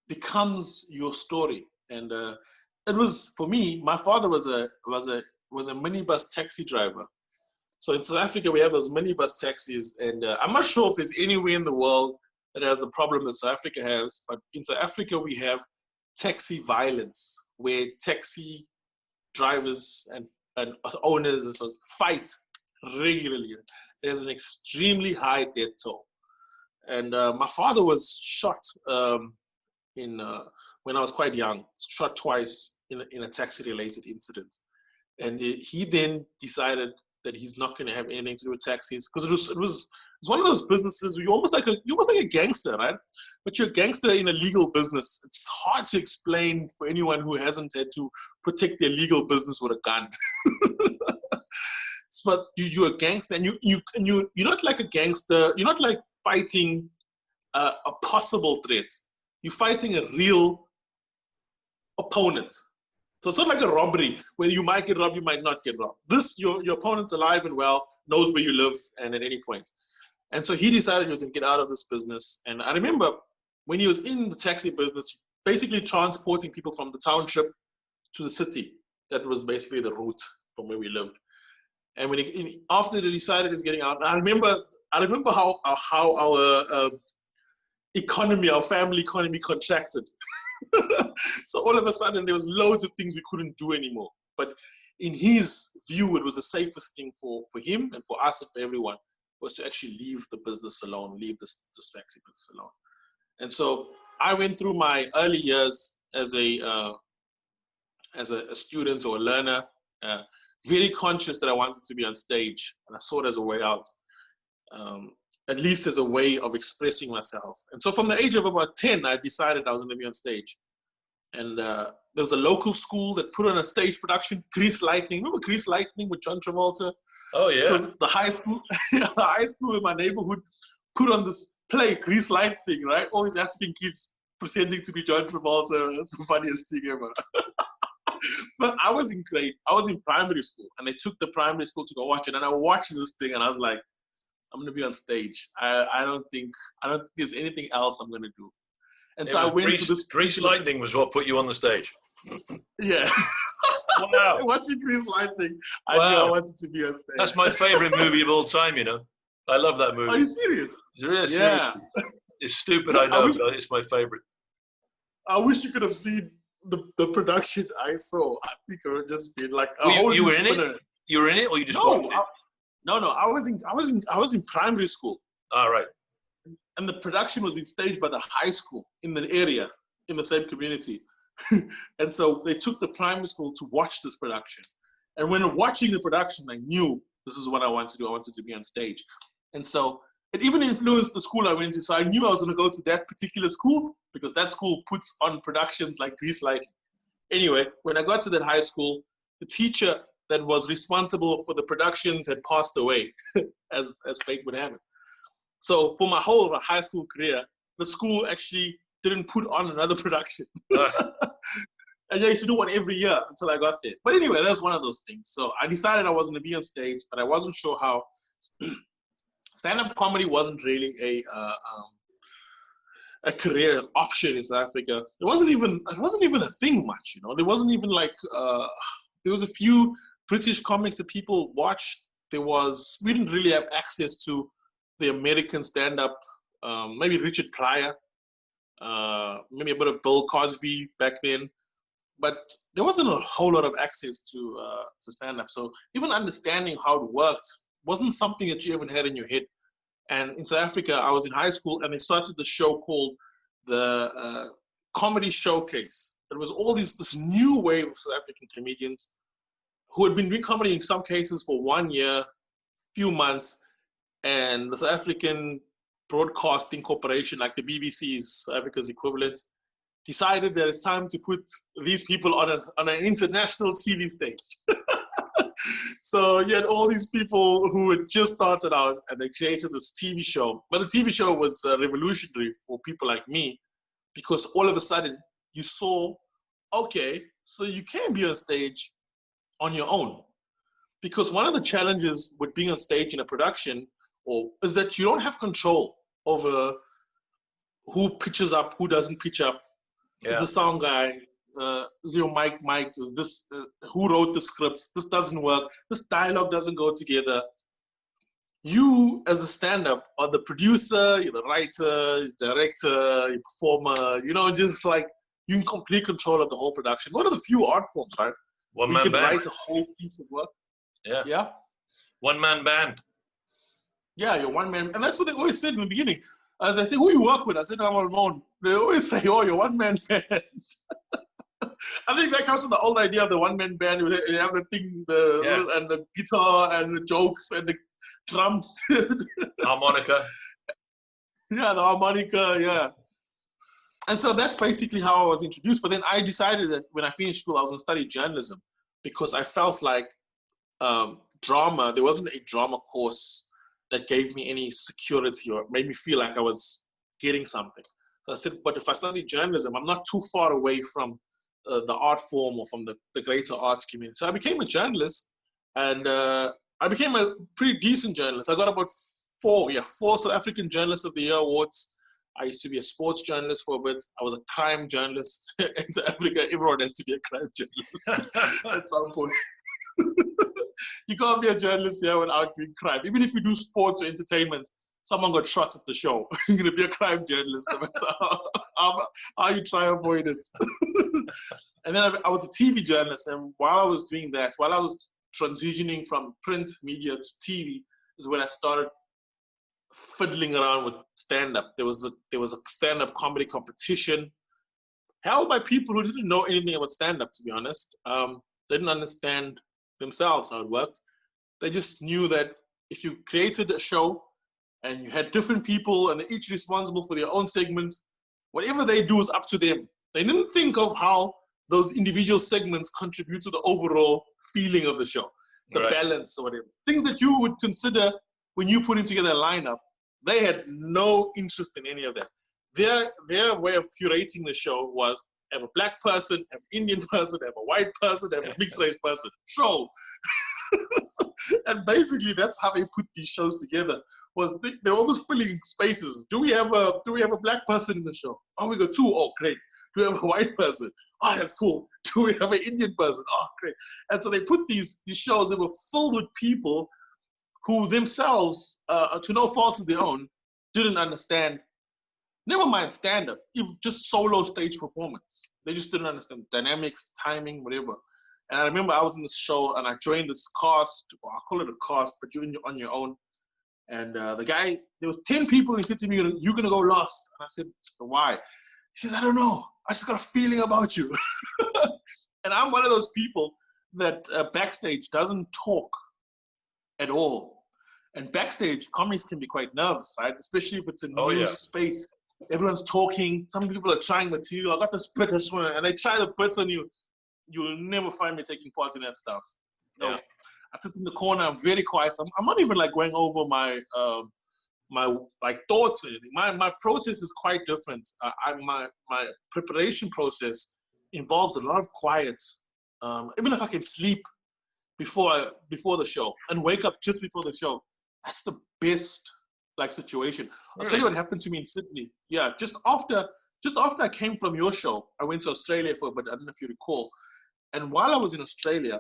becomes your story. And it was, for me, my father was a minibus taxi driver. So in South Africa, we have those minibus taxis, and I'm not sure if there's anywhere in the world that has the problem that South Africa has, but in South Africa, we have taxi violence, where taxi drivers and owners and so fight regularly. There's an extremely high death toll. And my father was shot when I was quite young, shot twice in a taxi-related incident. And he then decided that he's not going to have anything to do with taxis, because it was one of those businesses where you're almost like a gangster, right? But you're a gangster in a legal business. It's hard to explain for anyone who hasn't had to protect their legal business with a gun. But you're a gangster, and you're not like a gangster. You're not like fighting a possible threat. You're fighting a real opponent. So it's not like a robbery where you might get robbed, you might not get robbed. Your opponent's alive and well, knows where you live, and at any point. And so he decided he was going to get out of this business. And I remember when he was in the taxi business, basically transporting people from the township to the city. That was basically the route from where we lived. And when after he decided he's getting out, I remember how our economy, our family economy contracted. So all of a sudden there was loads of things we couldn't do anymore. But in his view, it was the safest thing for him and for us and for everyone, was to actually leave the business alone, leave this taxi business alone. And so I went through my early years as a student or a learner, very conscious that I wanted to be on stage, and I saw it as a way out, at least as a way of expressing myself. And so from the age of about 10, I decided I was going to be on stage. And there was a local school that put on a stage production, Grease Lightning. Remember Grease Lightning with John Travolta? Oh, yeah. So the high school in my neighborhood put on this play, Grease Lightning, right? All these African kids pretending to be John Travolta. That's the funniest thing ever. But I was in primary school, and they took the primary school to go watch it. And I watched this thing, and I was like, I'm gonna be on stage. I don't think there's anything else I'm gonna do. And so I went to this. Grease Lightning was what put you on the stage. Yeah. Wow. Watching Grease Lightning, I knew I wanted to be on stage. That's my favorite movie of all time. You know, I love that movie. Are you serious? Really Yeah. It's stupid, I know, but it's my favorite. I wish you could have seen the production I saw. I think it would just be like you were in it. You were in it, or you just watched it? No. I was in primary school. All right. And the production was being staged by the high school in the area, in the same community. And so they took the primary school to watch this production. And when watching the production, I knew this is what I wanted to do. I wanted to be on stage. And so it even influenced the school I went to. So I knew I was going to go to that particular school because that school puts on productions like Grease Lightning. Anyway, when I got to that high school, the teacher that was responsible for the productions had passed away, as fate would have it. So for my whole high school career, the school actually didn't put on another production. And I used to do one every year until I got there. But anyway, that was one of those things. So I decided I was going to be on stage, but I wasn't sure how. Stand-up comedy wasn't really a career option in South Africa. It wasn't even a thing much, you know. There wasn't even like there was a few British comics that people watched. We didn't really have access to the American stand-up. Maybe Richard Pryor, maybe a bit of Bill Cosby back then. but there wasn't a whole lot of access to stand-up. So even understanding how it worked wasn't something that you even had in your head. And in South Africa, I was in high school, and they started the show called the Comedy Showcase. There was all this new wave of South African comedians who had been doing comedy in some cases for 1 year, few months, and the South African Broadcasting Corporation, like the BBC's South Africa's equivalent, decided that it's time to put these people on an international TV stage. So you had all these people who had just started out, and they created this TV show. But the TV show was revolutionary for people like me, because all of a sudden you saw, okay, so you can be on stage on your own. Because one of the challenges with being on stage in a production is that you don't have control over who pitches up, who doesn't pitch up. Yeah. Is the sound guy, is your mic, is this, who wrote the scripts, this doesn't work, this dialogue doesn't go together. You, as the stand-up, are the producer, you're the writer, you're the director, you're performer, just like you're in complete control of the whole production. One of the few art forms, right? One man band. You can write a whole piece of work. Yeah. Yeah. One man band. Yeah, you're one man. And that's what they always said in the beginning. They say, who you work with? I said, I'm alone. They always say, oh, you're one man band. I think that comes from the old idea of the one man band. You have the thing, and the guitar and the jokes and the drums. Harmonica. Yeah, the harmonica, yeah. And so that's basically how I was introduced. But then I decided that when I finished school, I was going to study journalism, because I felt like drama, there wasn't a drama course that gave me any security or made me feel like I was getting something. So I said, but if I study journalism, I'm not too far away from the art form or from the greater arts community. So I became a journalist, and I became a pretty decent journalist. I got about four South African Journalist of the Year awards. I used to be a sports journalist for a bit. I was a crime journalist. In South Africa, everyone has to be a crime journalist at some point. You can't be a journalist here without doing crime. Even if you do sports or entertainment, someone got shot at the show. You're going to be a crime journalist no matter how you try to avoid it. And then I was a TV journalist. And while I was doing that, while I was transitioning from print media to TV, is when I started fiddling around with stand-up. There was a stand-up comedy competition held by people who didn't know anything about stand-up, to be honest. They didn't understand themselves how it worked. They just knew that if you created a show and you had different people and they're each responsible for their own segment, whatever they do is up to them. They didn't think of how those individual segments contribute to the overall feeling of the show, the balance or whatever. Things that you would consider when you putting together a lineup. They had no interest in any of that. Their way of curating the show was have a black person, have an Indian person, have a white person, have a mixed race person. Show. And basically that's how they put these shows together. Was they're almost filling spaces. Do we have a black person in the show? Oh, we got two. Oh, great. Do we have a white person? Oh, that's cool. Do we have an Indian person? Oh, great. And so they put these shows that were filled with people who themselves, to no fault of their own, didn't understand. Never mind stand-up, just solo stage performance. They just didn't understand dynamics, timing, whatever. And I remember I was in this show and I joined this cast, or I'll call it a cast, but you're on your own. And the guy, there was 10 people, and he said to me, you're going to go last. And I said, why? He says, I don't know. I just got a feeling about you. And I'm one of those people that backstage doesn't talk at all. And backstage, comedies can be quite nervous, right? Especially if it's a new space. Everyone's talking. Some people are trying material. I got this bit of one, and they try the bits on you. You'll never find me taking part in that stuff. No. I sit in the corner. I'm very quiet. I'm not even like going over my like thoughts or anything. My process is quite different. My preparation process involves a lot of quiet. Even if I can sleep before the show and wake up just before the show, that's the best situation. I'll tell you what happened to me in Sydney. Yeah, just after I came from your show, I went to Australia for a bit. I don't know if you recall. And while I was in Australia,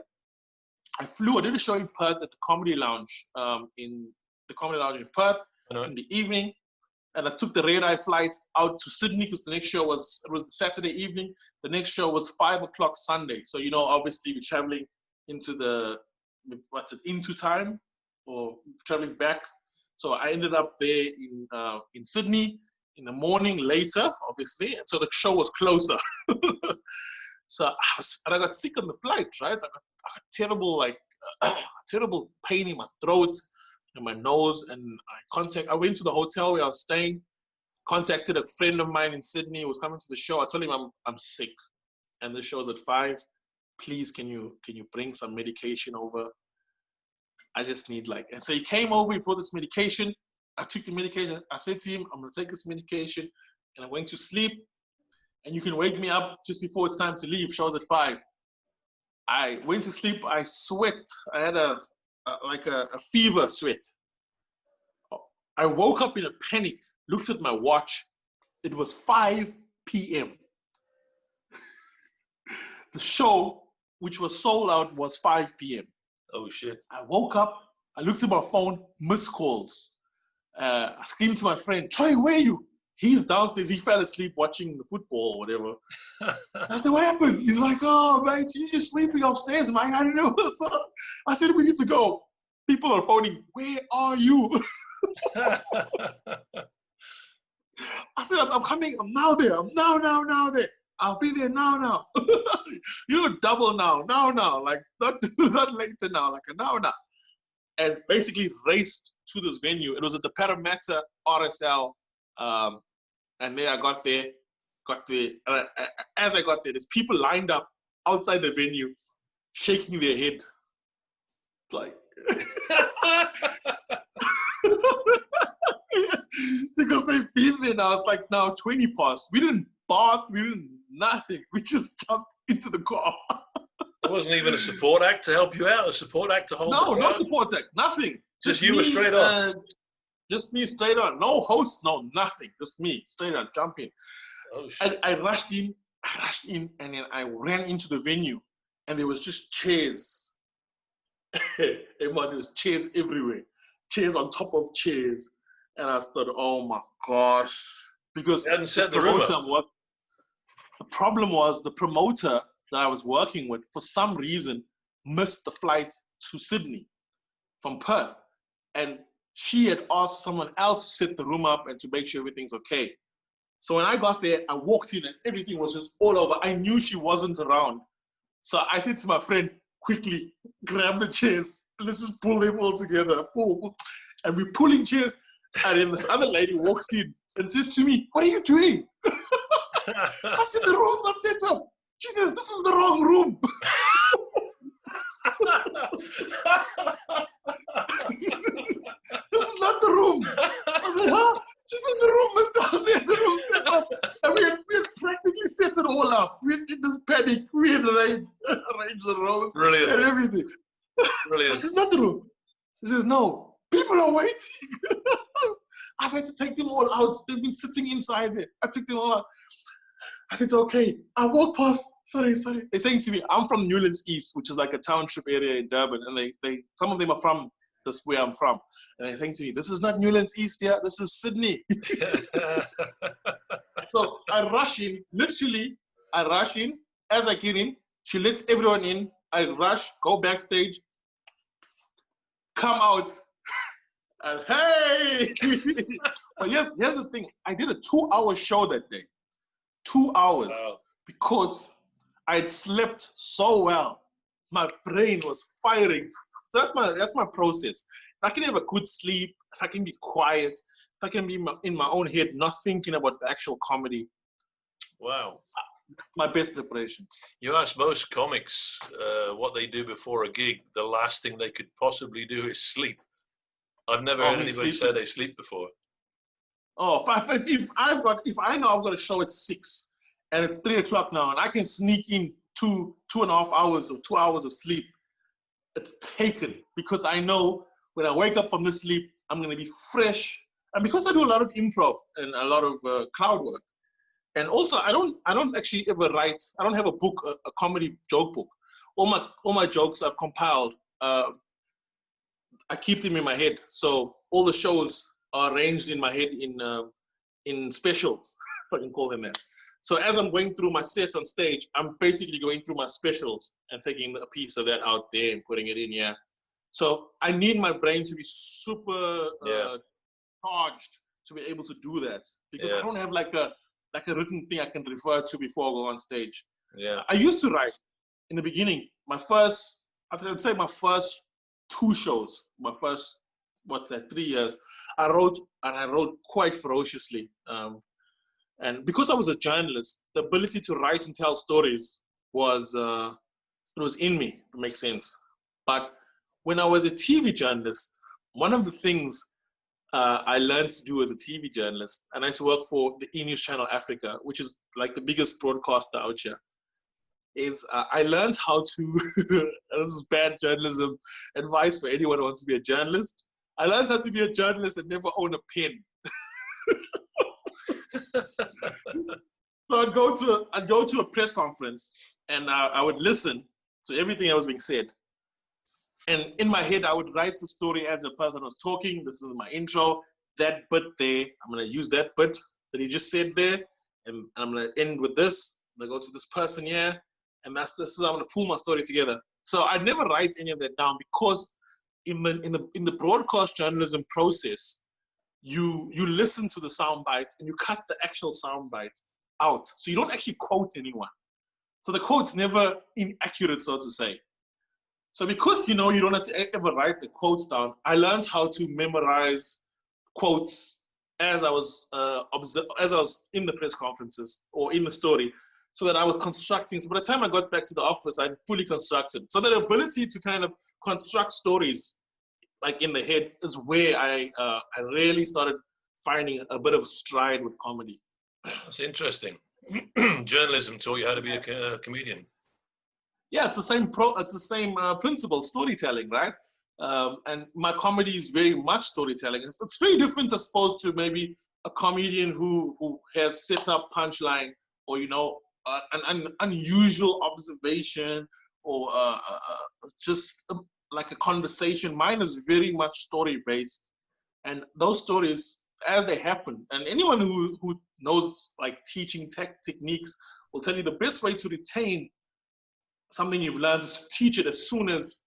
I did a show in Perth at the Comedy Lounge, in Perth in the evening. and I took the red-eye flight out to Sydney because the next show was Saturday evening. The next show was 5 o'clock Sunday. So, you know, obviously we're traveling into into time or traveling back. So I ended up there in Sydney in the morning later, obviously. And so the show was closer. So I got sick on the flight, right? I got terrible, terrible pain in my throat and my nose. And I went to the hotel where I was staying, contacted a friend of mine in Sydney who was coming to the show. I told him I'm sick and the show's at 5. Please, can you bring some medication over? I just need and so he came over, he brought this medication. I took the medication. I said to him, I'm gonna take this medication and I'm going to sleep. And you can wake me up just before it's time to leave. Show's at 5. I went to sleep. I sweat. I had a fever sweat. I woke up in a panic, looked at my watch. It was 5 p.m. The show, which was sold out, was 5 p.m. Oh, shit. I woke up. I looked at my phone, missed calls. I screamed to my friend, Troy, where are you? He's downstairs. He fell asleep watching the football or whatever. I said, what happened? He's like, oh, mate, you're just sleeping upstairs, man. I don't know what's up. I said, we need to go. People are phoning, where are you? I said, I'm coming. I'm now there. I'm now there. I'll be there now. You know, double now. Like, not later now, like a now. And basically raced to this venue. It was at the Parramatta RSL. And then I got there. As I got there, there's people lined up outside the venue, shaking their head, like because they've been there now. It's like now 20 past. We didn't bath. We didn't nothing. We just jumped into the car. There wasn't even a support act to help you out. A support act to hold. No support act. Nothing. Just you were straight on. Just me straight on. No host, no nothing. Just me straight on, jumping. Oh, shit. I rushed in, and then I ran into the venue, and there was just chairs. Everyone, there was chairs everywhere. Chairs on top of chairs. And I thought, oh my gosh. Because the problem was the promoter that I was working with, for some reason, missed the flight to Sydney from Perth. And she had asked someone else to set the room up and to make sure everything's okay. So when I got there, I walked in and everything was just all over. I knew she wasn't around. So I said to my friend, quickly, grab the chairs. Let's just pull them all together. Pull. And we're pulling chairs. And then this other lady walks in and says to me, what are you doing? I said, the room's not set up. She says, this is the wrong room. This is not the room. I said, huh? She says, the room is down there. The room's set up. And we had practically set it all up. We had this panic. We had arranged the rows. Brilliant. And everything. Brilliant. This is not the room. She says, no. People are waiting. I've had to take them all out. They've been sitting inside there. I took them all out. I said, okay. I walked past. Sorry. They're saying to me, I'm from Newlands East, which is like a township area in Durban. And some of them are from this where I'm from. And they're saying to me, this is not Newlands East here. This is Sydney. So I rush in. Literally, I rush in. As I get in, she lets everyone in. I rush, go backstage, come out. And hey! But here's the thing. I did a 2-hour show that day. 2 hours. Wow. Because I had slept so well. My brain was firing. So that's my process. If I can have a good sleep, if I can be quiet, if I can be in my own head, not thinking about the actual comedy. Wow. My best preparation. You ask most comics what they do before a gig, the last thing they could possibly do is sleep. I've never heard anybody say they sleep before. Oh, if I know I've got a show at 6 and it's 3 o'clock now and I can sneak in 2.5 hours or 2 hours of sleep, it's taken, because I know when I wake up from this sleep, I'm going to be fresh. And because I do a lot of improv and a lot of crowd work, and also I don't actually ever write. I don't have a book, a comedy joke book. All my jokes I've compiled. I keep them in my head. So all the shows are arranged in my head in specials, if I can call them that. So as I'm going through my sets on stage, I'm basically going through my specials and taking a piece of that out there and putting it in here. So I need my brain to be super charged to be able to do that, because I don't have like a written thing I can refer to before I go on stage. Yeah. I used to write in the beginning. I'd say my first 2 shows, my first 3 years, I wrote quite ferociously. And because I was a journalist, the ability to write and tell stories was it was in me, if it makes sense. But when I was a TV journalist, one of the things I learned to do as a TV journalist, and I used to work for the E! News Channel Africa, which is like the biggest broadcaster out here, is I learned how to, this is bad journalism advice for anyone who wants to be a journalist. I learned how to be a journalist and never own a pen. So I'd go to a press conference and I would listen to everything that was being said. And in my head, I would write the story as the person was talking. This is my intro. That bit there, I'm going to use that bit that he just said there. And I'm going to end with this. I'm going to go to this person here. And this is how I'm going to pull my story together. So I never write any of that down, because in the broadcast journalism process, you listen to the sound bites and you cut the actual sound bites out. So you don't actually quote anyone. So the quote's never inaccurate, so to say. So because you don't have to ever write the quotes down, I learned how to memorize quotes as I was in the press conferences or in the story, so that I was constructing. So by the time I got back to the office, I'd fully constructed. So the ability to kind of construct stories like in the head is where I really started finding a bit of stride with comedy. That's interesting. Journalism taught you how to be a comedian. Yeah, it's the same principle, storytelling, right? And my comedy is very much storytelling. It's very different, I suppose, to maybe a comedian who has set up punchline, or an unusual observation, or just like a conversation. Mine is very much story based, and those stories as they happen. And anyone who knows like teaching techniques will tell you the best way to retain something you've learned is to teach it as soon as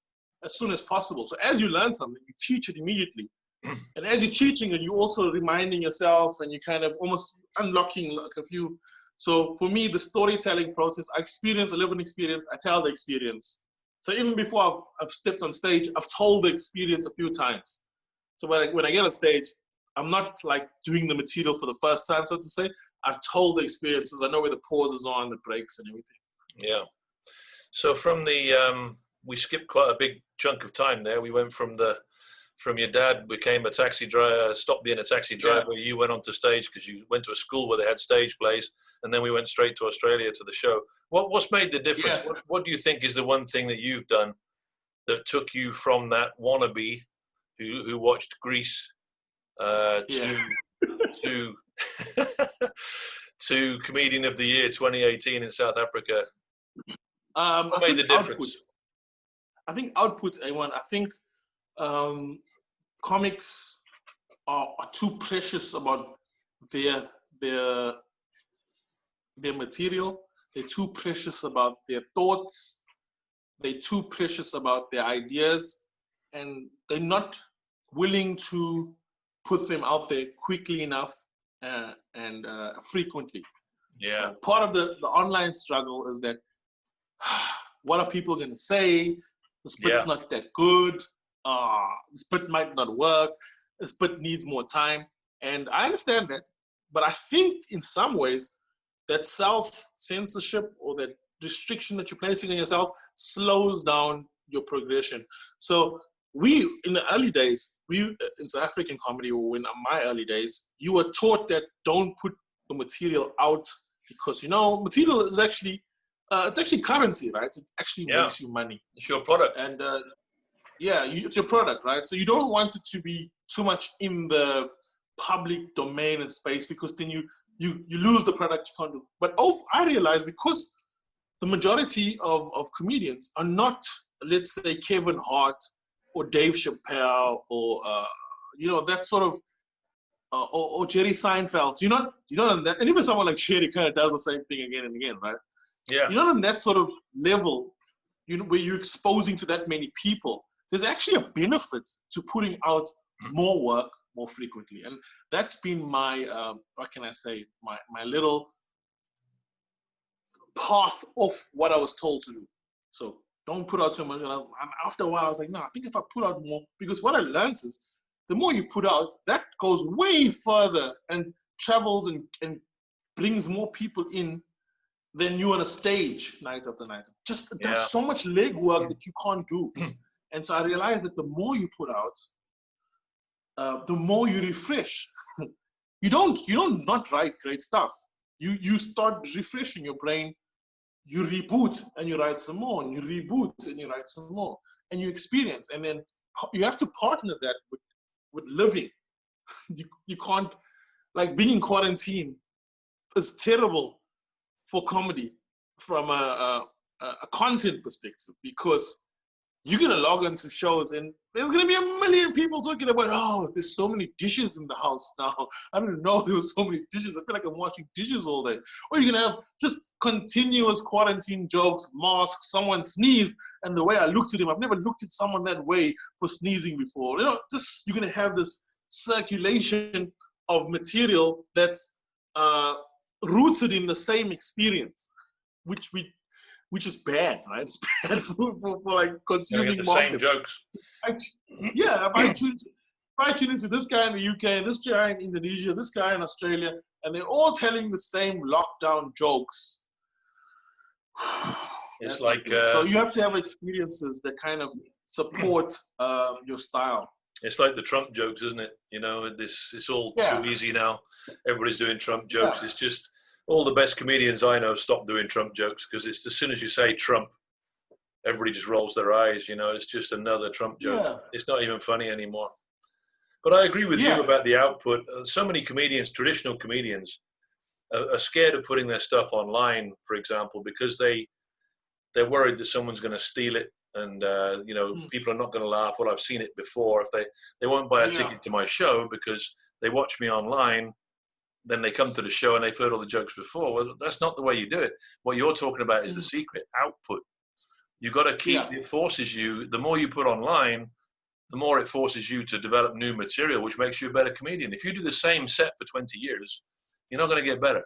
possible. So as you learn something, you teach it immediately. And as you're teaching it, you're also reminding yourself, and you're kind of almost unlocking like a few. So for me, the storytelling process, I live an experience, I tell the experience. So even before I've stepped on stage, I've told the experience a few times. So when I get on stage, I'm not like doing the material for the first time, so to say. I've told the experiences. I know where the pauses are and the breaks and everything. Yeah. So from we skipped quite a big chunk of time there. We went from your dad became a taxi driver, stopped being a taxi driver. Yeah. You went onto stage because you went to a school where they had stage plays, and then we went straight to Australia to the show. What's made the difference? Yeah. What do you think is the one thing that you've done that took you from that wannabe who watched Grease to Comedian of the Year 2018 in South Africa? What made the difference? I think output, A1. I think comics are too precious about their material. They're too precious about their thoughts. They're too precious about their ideas, and they're not willing to put them out there quickly enough and frequently. Yeah. So part of the online struggle is that what are people going to say? This bit's not that good. This bit might not work. This bit needs more time. And I understand that. But I think in some ways that self-censorship or that restriction that you're placing on yourself slows down your progression. So in the early days, in South African comedy, or in my early days, you were taught that don't put the material out because, material is actually, it's actually currency, right? It actually makes you money. It's your product. And it's your product, right? So you don't want it to be too much in the public domain and space, because then you lose the product you can't do. But I realized, because the majority of comedians are not, let's say, Kevin Hart or Dave Chappelle or, that sort of or Jerry Seinfeld. You're not on that, and even someone like Jerry kind of does the same thing again and again, right? Yeah. You're not on that sort of level, where you're exposing to that many people. There's actually a benefit to putting out more work more frequently, and that's been my what can I say, my little path of what I was told to do. So don't put out too much. And after a while, I was like, no, I think if I put out more, because what I learned is the more you put out, that goes way further and travels and brings more people in than you on a stage night after night. Just there's so much legwork that you can't do. And so I realized that the more you put out, the more you refresh. You don't not write great stuff. You start refreshing your brain. You reboot and you write some more, and you reboot and you write some more, and you experience. And then you have to partner that with living. You can't, like, being in quarantine is terrible for comedy from a content perspective, because you're going to log into shows and there's going to be a million people talking about, oh, there's so many dishes in the house now. I didn't know there was so many dishes. I feel like I'm washing dishes all day. Or you're going to have just continuous quarantine jokes, masks, someone sneezed, and the way I looked at him, I've never looked at someone that way for sneezing before. Just you're going to have this circulation of material that's rooted in the same experience, which is bad, right? It's bad for like consuming the markets. Same jokes. If I tune into this guy in the UK, this guy in Indonesia, this guy in Australia, and they're all telling the same lockdown jokes. It's like so you have to have experiences that kind of support your style. It's like the Trump jokes, isn't it? It's all too easy now. Everybody's doing Trump jokes. It's just all the best comedians I know stop doing Trump jokes, because it's as soon as you say Trump, everybody just rolls their eyes. It's just another Trump joke. Yeah. It's not even funny anymore. But I agree with you about the output. So many comedians, traditional comedians, are scared of putting their stuff online, for example, because they're worried that someone's going to steal it. And, people are not going to laugh. Well, I've seen it before. If they won't buy a ticket to my show because they watch me online, then they come to the show and they've heard all the jokes before. Well, that's not the way you do it. What you're talking about is the secret output. You've got to keep, it forces you, the more you put online, the more it forces you to develop new material, which makes you a better comedian. If you do the same set for 20 years, you're not going to get better.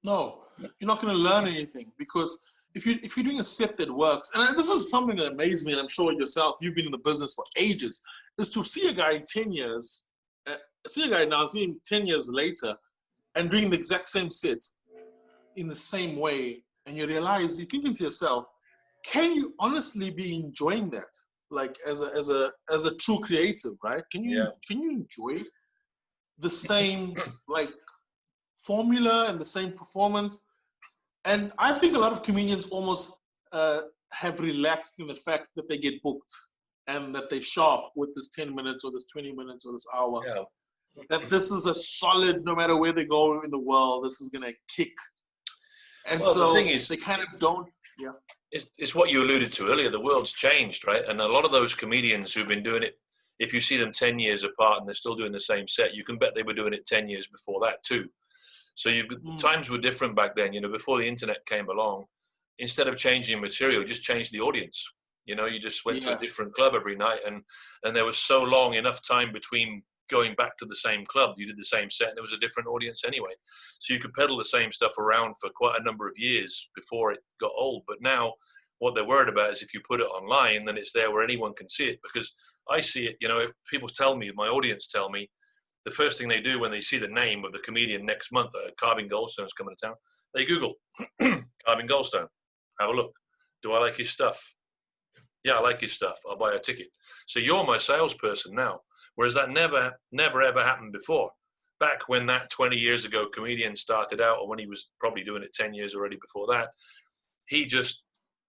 No, you're not going to learn anything, because if you're doing a set that works, and this is something that amazed me, and I'm sure yourself, you've been in the business for ages, is to see a guy in 10 years, see him 10 years later, and doing the exact same set in the same way, and you realize, you're thinking to yourself, can you honestly be enjoying that? Like as a true creative, right? Can you enjoy the same like formula and the same performance? And I think a lot of comedians almost have relaxed in the fact that they get booked and that they sharp with this 10 minutes or this 20 minutes or this hour. Yeah. That this is a solid, no matter where they go in the world, this is going to kick. And so the thing is, they kind of don't. Yeah. It's what you alluded to earlier. The world's changed, right? And a lot of those comedians who've been doing it, if you see them 10 years apart and they're still doing the same set, you can bet they were doing it 10 years before that too. So times were different back then. Before the internet came along, instead of changing material, just change the audience. You just went to a different club every night, and there was so long enough time between going back to the same club. You did the same set, and there was a different audience anyway. So you could peddle the same stuff around for quite a number of years before it got old. But now, what they're worried about is if you put it online, then it's there where anyone can see it. Because I see it. If people tell me, my audience tell me, the first thing they do when they see the name of the comedian next month, Carvin Goldstone is coming to town, they Google Carvin Goldstone. Have a look. Do I like his stuff? Yeah, I like his stuff. I'll buy a ticket. So you're my salesperson now. Whereas that never ever happened before. Back when that 20 years ago comedian started out, or when he was probably doing it 10 years already before that,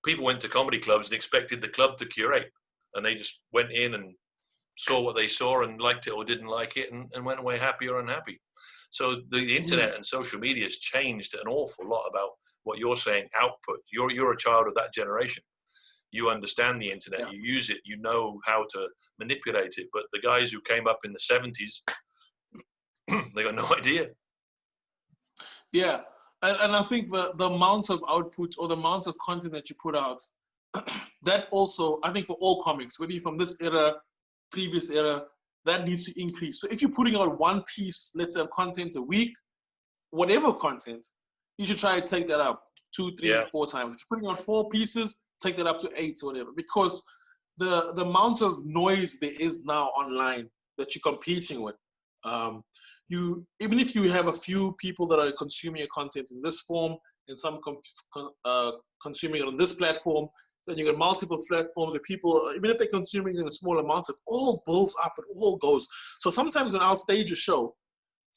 people went to comedy clubs and expected the club to curate. And they just went in and saw what they saw and liked it or didn't like it and went away happy or unhappy. So the internet and social media has changed an awful lot about what you're saying, output. You're a child of that generation. You understand the internet, you use it, you know how to manipulate it. But the guys who came up in the 70s They got no idea. Yeah, and I think the amount of output or the amount of content that you put out, that also, I think for all comics, whether you're from this era, previous era, that needs to increase. So if you're putting out one piece, let's say, of content a week, whatever content, you should try to take that up 2, 3, Yeah. 4 times. If you're putting out 4 pieces, take that up to 8 or whatever. Because the amount of noise there is now online that you're competing with, you, even if you have a few people that are consuming your content in this form and some consuming it on this platform, then you got multiple platforms where people, even if they're consuming in a small amounts, it all builds up, it all goes. So sometimes when I'll stage a show,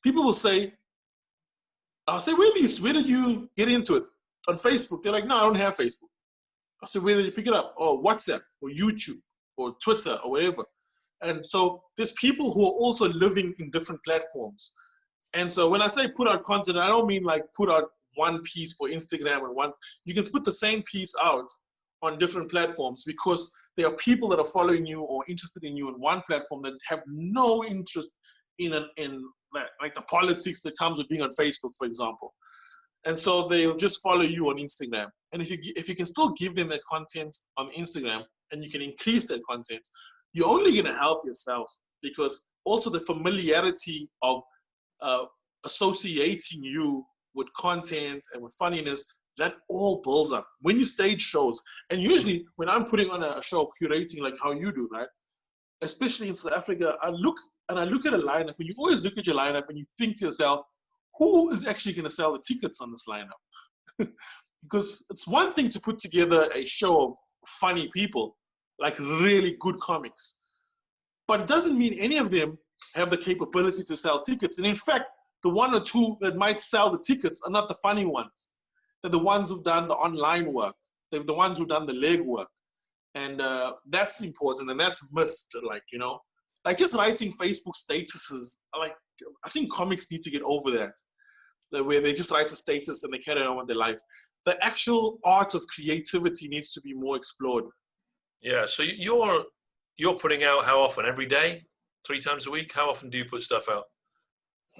people will say, I'll say, where did you get into it? On Facebook? They're like, no, I don't have Facebook. I said, where did you pick it up? Oh, WhatsApp or YouTube or Twitter or whatever. And so there's people who are also living in different platforms. And so when I say put out content, I don't mean like put out one piece for Instagram and one. You can put the same piece out on different platforms because there are people that are following you or interested in you on one platform that have no interest in like the politics that comes with being on Facebook, for example. And so they'll just follow you on Instagram. And if you can still give them that content on Instagram and you can increase that content, you're only going to help yourself, because also the familiarity of associating you with content and with funniness, that all builds up. When you stage shows, and usually when I'm putting on a show, curating like how you do, right? Especially in South Africa, I look at a lineup, and you always look at your lineup and you think to yourself, who is actually going to sell the tickets on this lineup? Because it's one thing to put together a show of funny people, like really good comics, but it doesn't mean any of them have the capability to sell tickets. And in fact, the 1 or 2 that might sell the tickets are not the funny ones. They're the ones who've done the online work. They're the ones who've done the leg work. And that's important, and that's missed, like, you know. Like just writing Facebook statuses, like, I think comics need to get over that, where they just write a status and they carry on with their life. The actual art of creativity needs to be more explored. Yeah, so you're putting out how often? Every day? 3 times a week? How often do you put stuff out?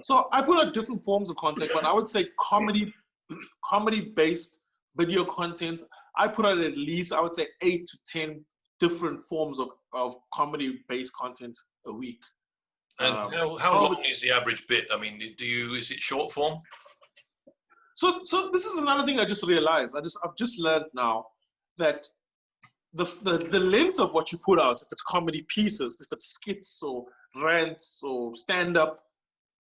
So I put out different forms of content, but I would say comedy-based video content. I put out at least, I would say, 8 to 10 different forms of comedy-based content a week. And how long is the average bit? I mean, is it short form? So this is another thing I just realized. I've just learned now that the length of what you put out, if it's comedy pieces, if it's skits or rants or stand-up,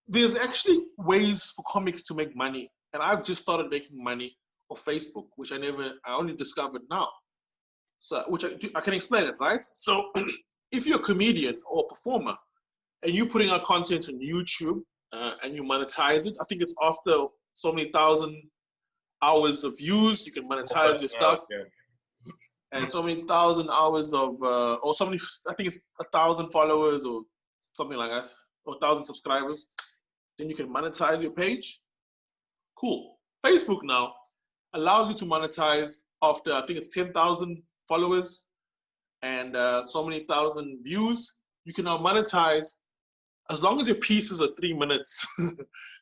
there's actually ways for comics to make money. And I've just started making money off Facebook, which I only discovered now. So, which I can explain it, right? So if you're a comedian or a performer and you're putting out content on YouTube and you monetize it, I think it's after so many thousand hours of views, you can monetize your stuff. Yeah. And so many thousand hours of, or so many, I think it's 1,000 followers or something like that, or 1,000 subscribers. Then you can monetize your page. Cool. Facebook now allows you to monetize after, I think it's 10,000 followers and so many thousand views. You can now monetize as long as your pieces are 3 minutes.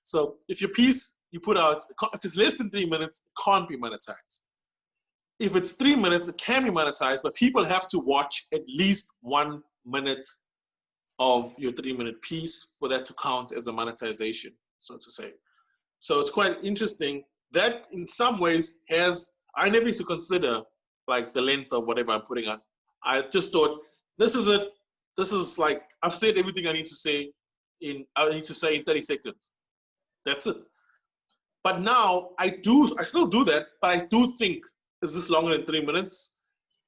So if your piece you put out, if it's less than 3 minutes, it can't be monetized. If it's 3 minutes, it can be monetized, but people have to watch at least 1 minute of your 3-minute piece for that to count as a monetization, so to say. So it's quite interesting. That in some ways I never used to consider like the length of whatever I'm putting on. I just thought, this is it. This is like, I've said everything I need to say in 30 seconds. That's it. But now I still do that, but I do think, is this longer than 3 minutes?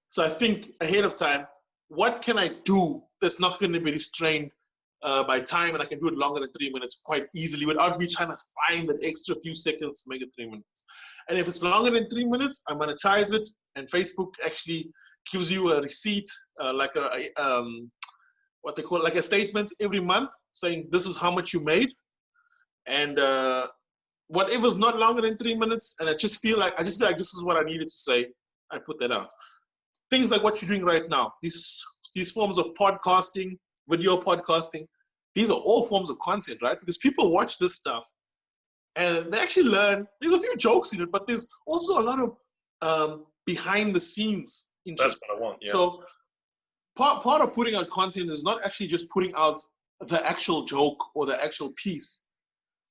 So I think ahead of time, what can I do that's not going to be restrained by time, and I can do it longer than 3 minutes quite easily without me trying to find that extra few seconds to make it 3 minutes. And if it's longer than 3 minutes, I monetize it, and Facebook actually gives you a receipt, like what they call like a statement every month saying this is how much you made, and whatever's not longer than 3 minutes, and I just feel like this is what I needed to say, I put that out. Things like what you're doing right now, these forms of podcasting, video podcasting, these are all forms of content, right? Because people watch this stuff and they actually learn. There's a few jokes in it, but there's also a lot of behind the scenes interest. That's what I want. Yeah. So part of putting out content is not actually just putting out the actual joke or the actual piece.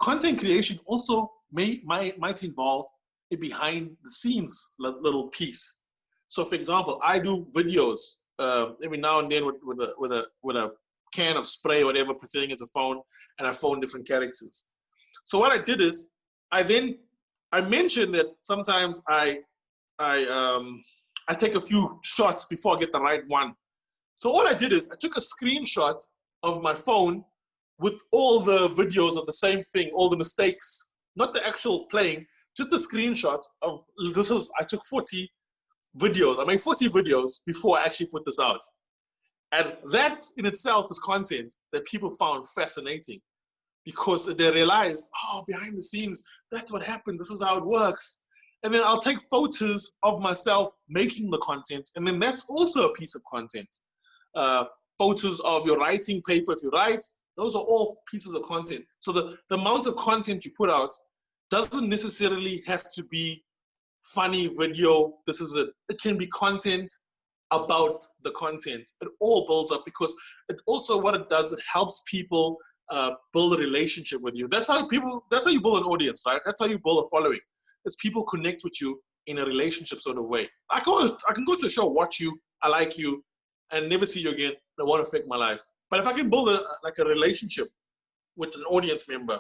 Content creation also might involve a behind the scenes little piece. So, for example, I do videos every now and then with a can of spray or whatever, pretending it's a phone, and I phone different characters. So what I did is I mentioned that sometimes I take a few shots before I get the right one. So what I did is I took a screenshot of my phone with all the videos of the same thing, all the mistakes, not the actual playing, just the screenshot of I took 40 videos. I made 40 videos before I actually put this out. And that in itself is content that people found fascinating because they realized, oh, behind the scenes, that's what happens. This is how it works. And then I'll take photos of myself making the content. And then that's also a piece of content. Photos of your writing paper, if you write, those are all pieces of content. So the amount of content you put out doesn't necessarily have to be funny video. It can be content about the content. It all builds up because it also, what it does, it helps people build a relationship with you. That's how you build an audience, right? That's how you build a following. It's people connect with you in a relationship sort of way. I can go to a show, watch you, I like you, and never see you again. That won't affect my life. But if I can build a relationship with an audience member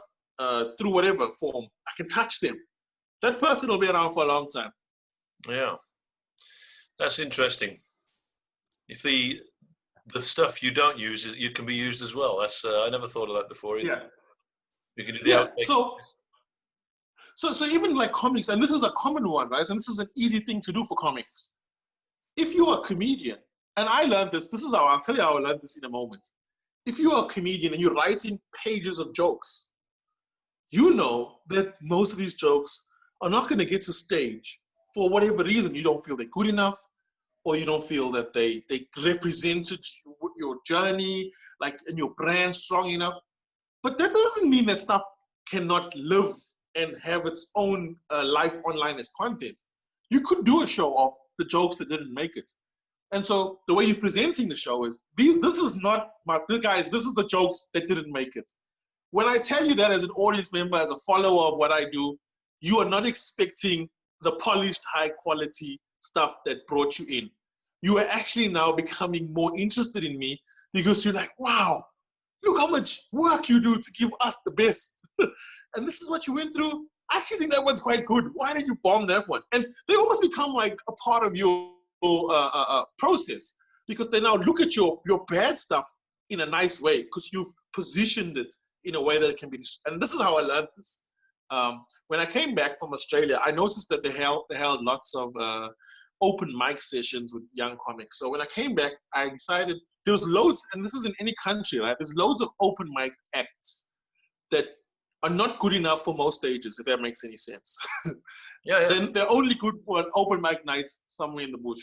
through whatever form, I can touch them. That person will be around for a long time. Yeah, that's interesting. If the stuff you don't use, you can be used as well. That's I never thought of that before either. Yeah. You can do the outtakes. So even like comics, and this is a common one, right? And this is an easy thing to do for comics. If you are a comedian, and I learned this, I'll tell you how I learned this in a moment. If you are a comedian and you're writing pages of jokes, you know that most of these jokes are not going to get to stage for whatever reason. You don't feel they're good enough, or you don't feel that they represented your journey, like, and your brand strong enough. But that doesn't mean that stuff cannot live and have its own life online as content. You could do a show of the jokes that didn't make it. And so the way you're presenting the show is, this is not this is the jokes that didn't make it. When I tell you that as an audience member, as a follower of what I do, you are not expecting the polished, high quality stuff that brought you in. You are actually now becoming more interested in me because you're like, wow, look how much work you do to give us the best. And this is what you went through. I actually think that one's quite good. Why did you bomb that one? And they almost become like a part of your process, because they now look at your bad stuff in a nice way because you've positioned it in a way that it can be. And this is how I learned this. When I came back from Australia, I noticed that they held lots of open mic sessions with young comics. So when I came back, I decided there was loads, and this is in any country, right? There's loads of open mic acts that are not good enough for most stages, if that makes any sense. Yeah. Then they're only good for an open mic night somewhere in the bush,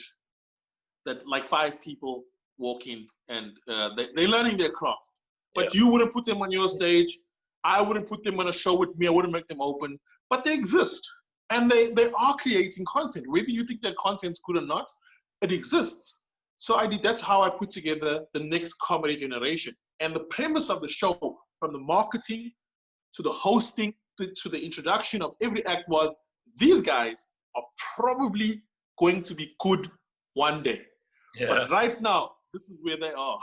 that like 5 people walk in and they're learning their craft. But you wouldn't put them on your stage. I wouldn't put them on a show with me. I wouldn't make them open. But they exist. And they are creating content. Whether you think that content's good or not, it exists. So that's how I put together the next comedy generation. And the premise of the show, from the marketing to the hosting to the introduction of every act, was these guys are probably going to be good one day. Yeah. But right now, this is where they are.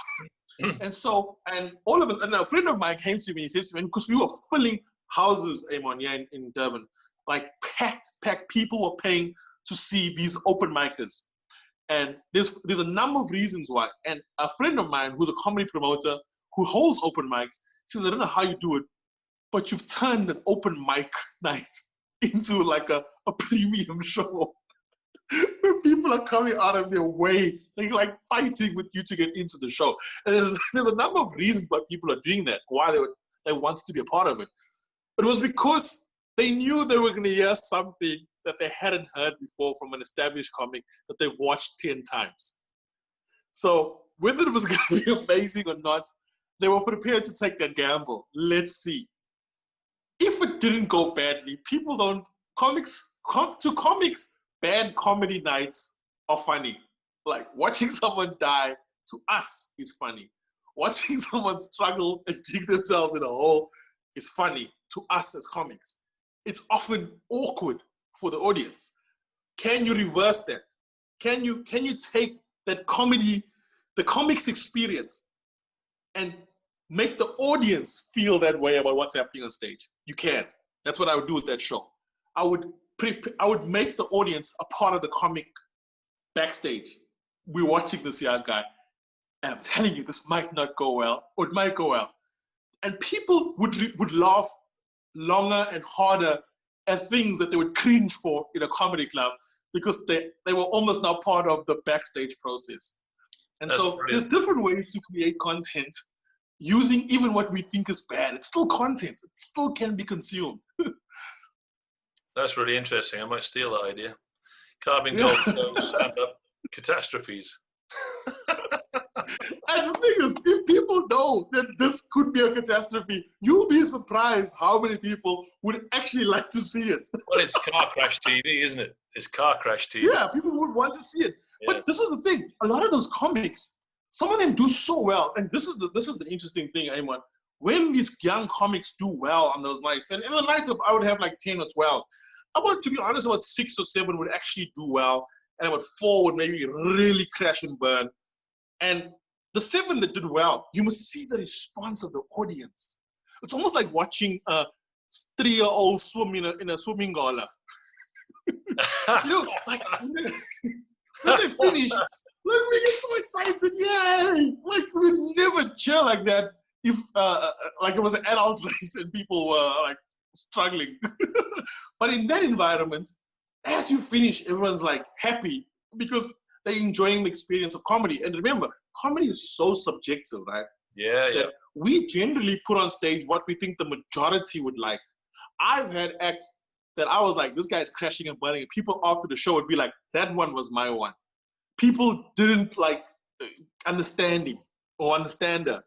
And all of us, and a friend of mine came to me, he says, because we were filling houses, Amon, in Durban, like packed, people were paying to see these open micers. And there's a number of reasons why. And a friend of mine who's a comedy promoter who holds open mics says, I don't know how you do it, but you've turned an open mic night into like a premium show where people are coming out of their way, they're like fighting with you to get into the show. And there's a number of reasons why people are doing that, why they want to be a part of it. But it was because they knew they were going to hear something that they hadn't heard before from an established comic that they've watched 10 times. So whether it was going to be amazing or not, they were prepared to take a gamble. Let's see. If it didn't go badly, people don't, to comics, bad comedy nights are funny. Like watching someone die to us is funny. Watching someone struggle and dig themselves in a hole is funny to us as comics. It's often awkward for the audience. Can you reverse that? Can you take that comedy, the comics experience, and make the audience feel that way about what's happening on stage? You can. That's what I would do with that show. I would make the audience a part of the comic backstage. We're watching this young guy, and I'm telling you, this might not go well, or it might go well. And people would laugh longer and harder at things that they would cringe for in a comedy club because they were almost now part of the backstage process. And that's so brilliant. There's different ways to create content using even what we think is bad. It's still content. It still can be consumed. That's really interesting. I might steal that idea. Carvin Goldstone, stand-up catastrophes. And the thing is, if people know that this could be a catastrophe, you'll be surprised how many people would actually like to see it. Well, it's car crash TV, isn't it? It's car crash TV. Yeah, people would want to see it. Yeah. But this is the thing. A lot of those comics, some of them do so well. And this is the interesting thing, Ayman. When these young comics do well on those nights, and in the nights of I would have like 10 or 12, to be honest, about 6 or 7 would actually do well. And about 4 would maybe really crash and burn. And the 7 that did well, you must see the response of the audience. It's almost like watching a 3-year-old swim in a swimming gala. Like when they finish, like we get so excited, yay! Like we'd never cheer like that if like it was an adult race and people were like struggling. But in that environment, as you finish, everyone's like happy because they're enjoying the experience of comedy. And remember, comedy is so subjective, right? Yeah, yeah. We generally put on stage what we think the majority would like. I've had acts that I was like, this guy's crashing and burning. And people after the show would be like, that one was my one. People didn't like understand her.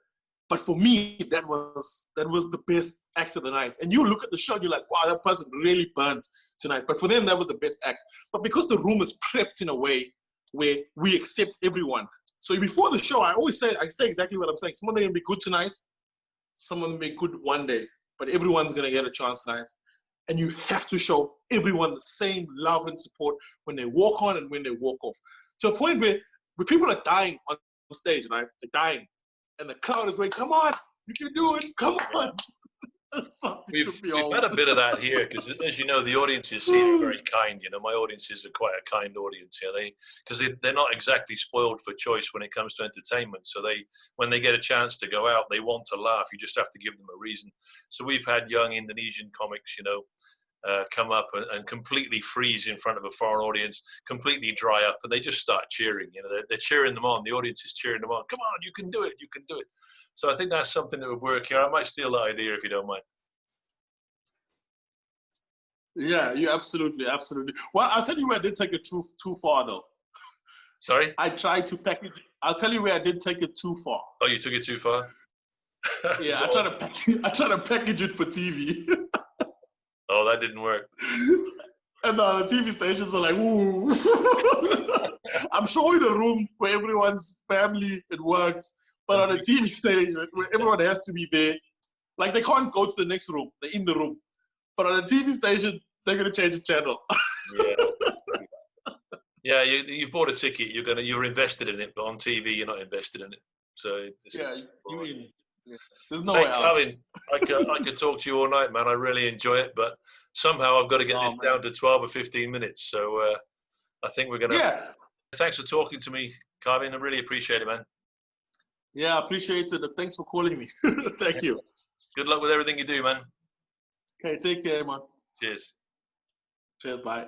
But for me, that was the best act of the night. And you look at the show and you're like, wow, that person really burnt tonight. But for them, that was the best act. But because the room is prepped in a way where we accept everyone. So before the show, I say exactly what I'm saying. Some of them will be good tonight. Some of them will be good one day. But everyone's going to get a chance tonight. And you have to show everyone the same love and support when they walk on and when they walk off. To a point where people are dying on stage, right? They're dying. And the crowd is going, come on, you can do it, come on. We've had a bit of that here because, as you know, the audiences seem very kind. You know, my audiences are quite a kind audience. You know, because they're not exactly spoiled for choice when it comes to entertainment. So when they get a chance to go out, they want to laugh. You just have to give them a reason. So we've had young Indonesian comics, you know, come up and completely freeze in front of a foreign audience, completely dry up, and they just start cheering. You know, they're cheering them on. The audience is cheering them on. Come on, you can do it. You can do it. So I think that's something that would work here. I might steal that idea if you don't mind. Yeah, you absolutely. Well, I'll tell you where I did take it too far, though. Sorry? I tried to package. I'll tell you where I did take it too far. Oh, you took it too far? Yeah, I tried to package it for TV. Oh, that didn't work. And the TV stations are like, ooh. I'm showing the room where everyone's family, it works. But on a TV station, where everyone has to be there, like they can't go to the next room. They're in the room. But on a TV station, they're going to change the channel. Yeah, you've bought a ticket. You're invested in it, but on TV, you're not invested in it. So you mean there's no way out. Carvin, I could talk to you all night, man. I really enjoy it, but somehow I've got to get this down to 12 or 15 minutes. So I think we're going to. Yeah. Thanks for talking to me, Carvin. I really appreciate it, man. Yeah, I appreciate it. Thanks for calling me. Thank you. Good luck with everything you do, man. Okay, take care, man. Cheers. Cheers, bye.